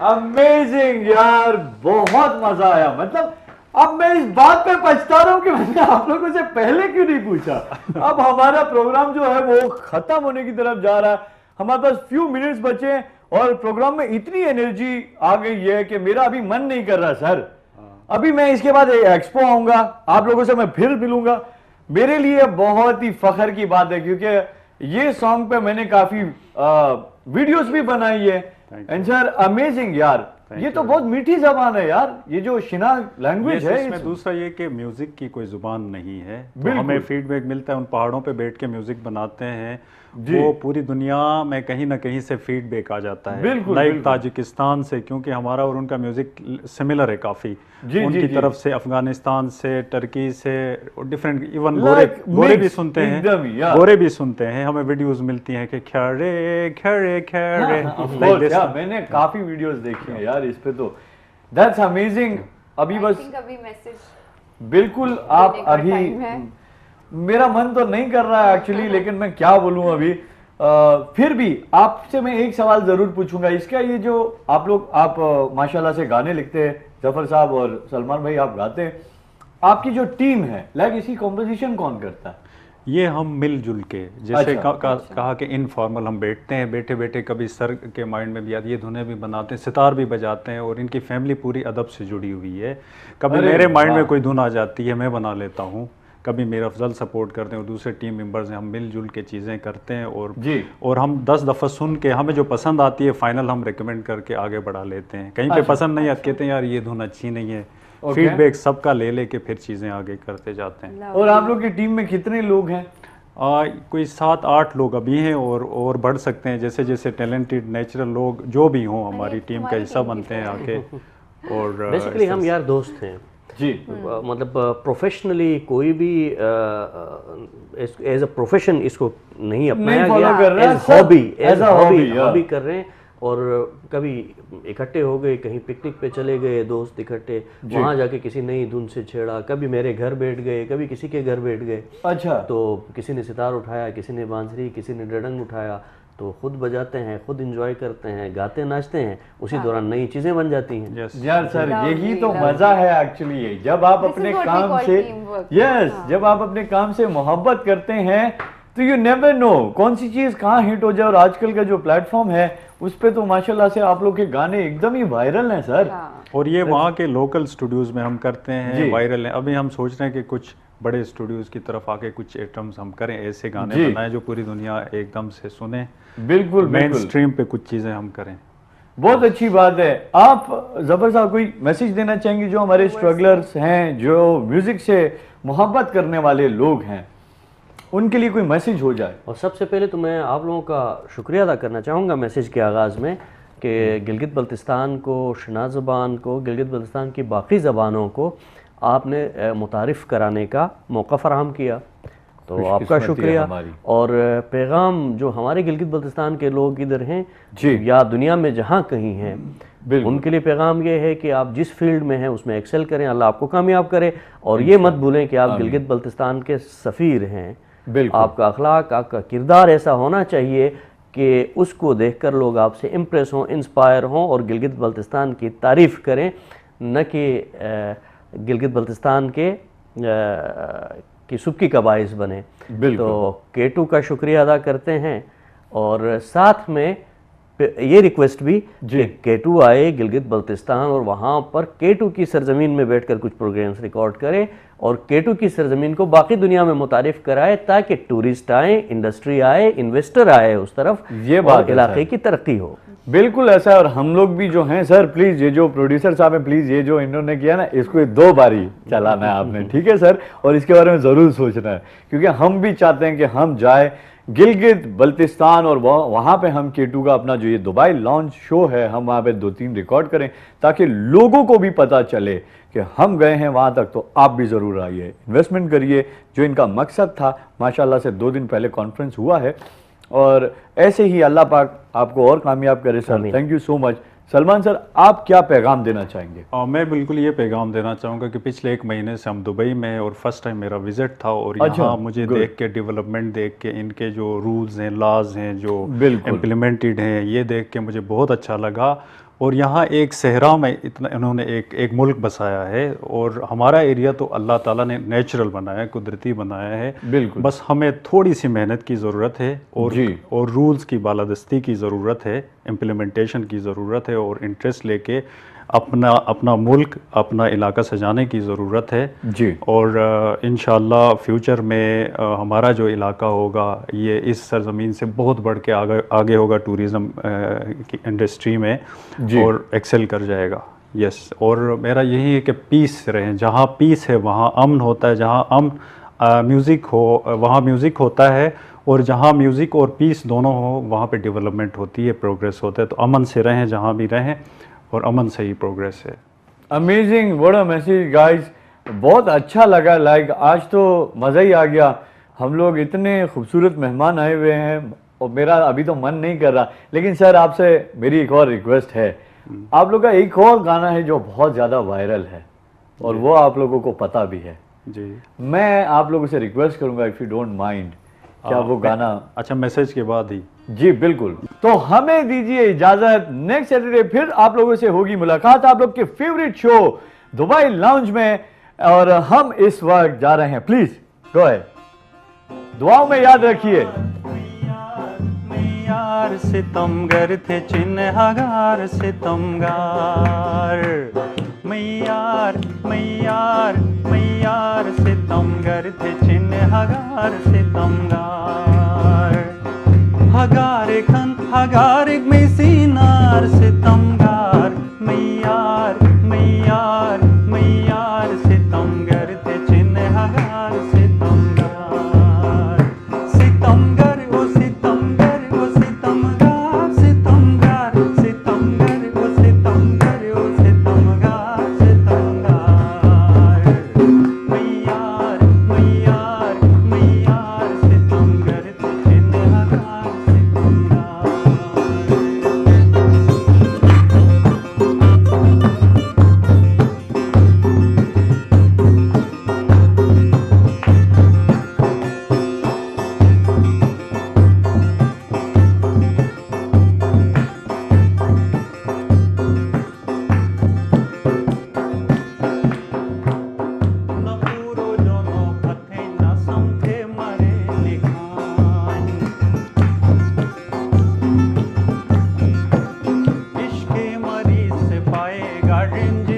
अमेजिंग यार, बहुत मजा आया। मतलब अब मैं इस बात पे पछता रहा हूँ कि मैंने आप लोगों से पहले क्यों नहीं पूछा। अब हमारा प्रोग्राम जो है वो खत्म होने की तरफ जा रहा है, हमारे पास फ्यू मिनट्स बचे हैं और प्रोग्राम में इतनी एनर्जी आ गई है कि मेरा अभी मन नहीं कर रहा सर। अभी मैं इसके बाद एक्सपो आऊंगा, आप लोगों से मैं फिर मिलूंगा। मेरे लिए बहुत ही फख्र की बात है क्योंकि ये सॉन्ग पे मैंने काफी वीडियोस भी बनाई है। एंड सर अमेजिंग यार, ये तो बहुत मीठी जबान है यार, ये जो शिनाग लैंग्वेज है। इसमें दूसरा ये कि म्यूजिक की कोई जुबान नहीं है, तो बिल्कुल। हमें फीडबैक मिलता है, उन पहाड़ों पे बैठ के म्यूजिक बनाते हैं, जी। वो पूरी दुनिया में कहीं ना कहीं से फीडबैक आ जाता है। बिल्कुल, लाइक बिल्कुल। ताजिकिस्तान से, क्योंकि हमारा और उनका म्यूजिक सिमिलर है काफी, जी, उनकी जी। तरफ से, अफगानिस्तान से, टर्की से, डिफरेंट, इवन Like गोरे भी mix, सुनते एकदम, हैं, yeah। गोरे भी सुनते हैं, हमें वीडियोस मिलती हैं कि खरे खरे खरे Of like course, this। यार, मैंने काफी वीडियोस देखी हैं यार इस पे, तो दैट्स अमेजिंग। अभी I बस think अभी मैसेज बिल्कुल आप देने का अभी time है। मेरा मन तो नहीं कर रहा है एक्चुअली, लेकिन मैं क्या बोलूं अभी। फिर भी आपसे मैं एक सवाल जरूर पूछूंगा। इसका ये जो आप लोग माशाल्लाह से गाने लिखते हैं, जफर साहब और सलमान भाई आप गाते हैं, आपकी जो टीम है लाइक इसकी कॉम्पोजिशन कौन करता है? ये हम मिलजुल के, जैसे अच्छा। कहा कि इनफॉर्मल हम बैठते हैं, बैठे बैठे कभी सर के माइंड में भी आती है, ये धुनें भी बनाते हैं, सितार भी बजाते हैं, और इनकी फैमिली पूरी अदब से जुड़ी हुई है। कभी अरे मेरे माइंड में वाह। कोई धुन आ जाती है, मैं बना लेता हूँ, कभी मेरा अफजल सपोर्ट करते हैं और दूसरे टीम मेंबर्स हैं, हम मिलजुल के चीज़ें करते हैं, जी। और हम 10 दफ़ा सुन के हमें जो पसंद आती है फाइनल हम रिकमेंड करके आगे बढ़ा लेते हैं। कहीं पे अच्छा। पसंद नहीं आती, कहते हैं यार ये धुन अच्छी नहीं है, Okay। फीडबैक सबका ले लेके फिर चीज़ें आगे करते जाते हैं। और आप लोग की टीम में कितने लोग हैं? कोई 7-8 लोग अभी हैं, और बढ़ सकते हैं, जैसे जैसे टैलेंटेड नेचुरल लोग जो भी हों हमारी टीम का हिस्सा बनते हैं आके। और बेसिकली हम यार दोस्त हैं जी। मतलब प्रोफेशनली कोई भी एज अ प्रोफेशन इसको नहीं अपनाया follow गया, कर रहा है, एज सब hobby, as a hobby, yeah। Hobby कर रहे हैं। और कभी इकट्ठे हो गए, कहीं पिकनिक पे चले गए दोस्त इकट्ठे, वहाँ जाके किसी नई धुन से छेड़ा, कभी मेरे घर बैठ गए, कभी किसी के घर बैठ गए, अच्छा। तो किसी ने सितार उठाया, किसी ने बांसुरी, किसी ने डडंग उठाया, तो खुद बजाते हैं, खुद एंजॉय करते हैं, गाते नाचते हैं, उसी दौरान नई चीज़ें बन जाती हैं। यार सर यही तो Lovely, मजा है एक्चुअली, ये जब आप This is अपने what we काम call से teamwork। यस जब आप अपने काम से मोहब्बत करते हैं तो यू नेवर नो कौन सी चीज कहाँ हिट हो जाए। और आजकल का जो प्लेटफॉर्म है उस पे तो माशाल्लाह से आप लोग के गाने एकदम ही वायरल हैं सर। और ये वहाँ के लोकल स्टूडियोज़ में हम करते जी। हैं, वायरल हैं। अभी हम सोच रहे हैं कि कुछ बड़े स्टूडियोज़ की तरफ आके कुछ एटम्स हम करें, ऐसे गाने जी। बनाएं जो पूरी दुनिया एकदम से सुने, बिल्कुल मेन बिल्कुल, स्ट्रीम पे कुछ चीज़ें हम करें। बहुत अच्छी बात है। आप जफर साहब कोई मैसेज देना चाहेंगे जो हमारे स्ट्रगलर्स हैं, जो म्यूजिक से मोहब्बत करने वाले लोग हैं, उनके लिए कोई मैसेज हो जाए? और सबसे पहले तो मैं आप लोगों का शुक्रिया अदा करना चाहूँगा मैसेज के आगाज़ में कि गिलगित बल्तिस्तान को, शिनाज़ ज़बान को, गिलगित बल्तिस्तान की बाकी ज़बानों को आपने मुतारिफ़ कराने का मौका फ़राहम किया, तो आपका खुशकिस्मती है शुक्रिया। हमारी। और पैगाम जो हमारे गिलगित बल्तिस्तान के लोग इधर हैं जी। या दुनिया में जहाँ कहीं हैं, बिल्कुल। उनके लिए पैगाम ये है कि आप जिस फील्ड में हैं उसमें एक्सेल करें, अल्लाह आपको कामयाब करे। और ये मत भूलें कि आप गिलगित बल्तिस्तान के सफ़ीर हैं। बिल्कुल। आपका अखलाक, आपका किरदार ऐसा होना चाहिए कि उसको देखकर लोग आपसे इम्प्रेस हों, इंस्पायर हों और गिलगित बल्तिस्तान की तारीफ़ करें, न कि गिलगित बल्तिस्तान के की सुबकी का बाइस बने। बिल्कुल। तो केटू का शुक्रिया अदा करते हैं और साथ में ये रिक्वेस्ट भी कि केटू आए गिलगित बल्तिस्तान और वहाँ पर केटू की सरजमीन में बैठकर कुछ प्रोग्राम्स रिकॉर्ड करे और केटू की सरजमीन को बाकी दुनिया में मुतारिफ कराए, ताकि टूरिस्ट आए, इंडस्ट्री आए, इन्वेस्टर आए उस तरफ, ये बात और है इलाके सर। की तरक्की हो। बिल्कुल ऐसा है। और हम लोग भी जो हैं सर, प्लीज ये जो प्रोड्यूसर साहब हैं, प्लीज ये जो इन्होंने किया ना, इसको 2 बारी चलाना है आपने, ठीक है सर? और इसके बारे में जरूर सोचना है, क्योंकि हम भी चाहते हैं कि हम जाए गिलगित बल्तिस्तान और वहाँ पे हम केटू का अपना जो ये दुबई लॉन्च शो है, हम वहाँ पे 2-3 रिकॉर्ड करें, ताकि लोगों को भी पता चले कि हम गए हैं वहाँ तक, तो आप भी ज़रूर आइए, इन्वेस्टमेंट करिए। जो इनका मकसद था, माशाल्लाह से 2 दिन पहले कॉन्फ्रेंस हुआ है, और ऐसे ही अल्लाह पाक आपको और कामयाब करे sir. Thank you so much. Salman sir, आप क्या पैगाम देना चाहेंगे? मैं बिल्कुल ये पैगाम देना चाहूँगा कि पिछले 1 महीने से हम दुबई में हैं और फर्स्ट टाइम मेरा विजिट था, और अच्छा, यहाँ मुझे good। देख के, डेवलपमेंट देख के, इनके जो रूल्स हैं, लॉज हैं जो बिल्कुल। इम्प्लीमेंटेड हैं, ये देख के मुझे बहुत अच्छा लगा। और यहाँ एक सहरा में इतना इन्होंने एक मुल्क बसाया है, और हमारा एरिया तो अल्लाह ताला ने नेचुरल बनाया है, कुदरती बनाया है। बिल्कुल। बस हमें थोड़ी सी मेहनत की ज़रूरत है, और रूल्स की बालादस्ती की ज़रूरत है, इम्प्लीमेंटेशन की ज़रूरत है, और इंटरेस्ट लेके अपना मुल्क, अपना इलाका सजाने की ज़रूरत है जी। और इंशाअल्लाह फ्यूचर में हमारा जो इलाका होगा ये इस सरज़मीन से बहुत बढ़ के आगे होगा टूरिज़्म की इंडस्ट्री में और एक्सेल कर जाएगा। यस, और मेरा यही है कि पीस रहे, जहाँ पीस है वहाँ अमन होता है, जहाँ अमन म्यूज़िक हो वहाँ म्यूज़िक होता है, और जहाँ म्यूज़िक और पीस दोनों हो वहाँ पे डेवलपमेंट होती है, प्रोग्रेस होता है। तो अमन से रहें जहाँ भी रहें, और अमन से ही प्रोग्रेस है। Amazing, what a message guys, बहुत अच्छा लगा। लाइक आज तो मज़ा ही आ गया। हम लोग इतने खूबसूरत मेहमान आए हुए हैं और मेरा अभी तो मन नहीं कर रहा, लेकिन सर आपसे मेरी एक और रिक्वेस्ट है। आप लोग का एक और गाना है जो बहुत ज़्यादा वायरल है और वो आप लोगों को पता भी है जी। मैं आप लोगों से रिक्वेस्ट करूंगा, इफ़ यू डोंट माइंड, क्या वो गाना? अच्छा, मैसेज के बाद ही? जी बिल्कुल। तो हमें दीजिए इजाजत, नेक्स्ट सैटरडे फिर आप लोगों से होगी मुलाकात आप लोग के फेवरेट शो दुबई लाउंज में, और हम इस वक्त जा रहे हैं। प्लीज गो अहेड, दुआओं में याद रखिए। यार सितमगर थे चिन्हगार सितमगार, मैयार मैयार मैयार सितमगर थे चिन्हगार सितमगार, हगार खन हगार में सीनार सितमगार, मैयार मैयार मैयार सितमगर थे चिन्हगार सितमगार, सितमगर ओ सितमगर ओ सितमगार सितमगार सितमगर ओ सितमगर ओ सितमगार सितमगार, मैयार मैयार मैयार सितमगर थे चिन्हगार सितमगार। न पूरो जोनो फथे न समथे मरे निखान, इश्के मरीज से पाएगा रिंज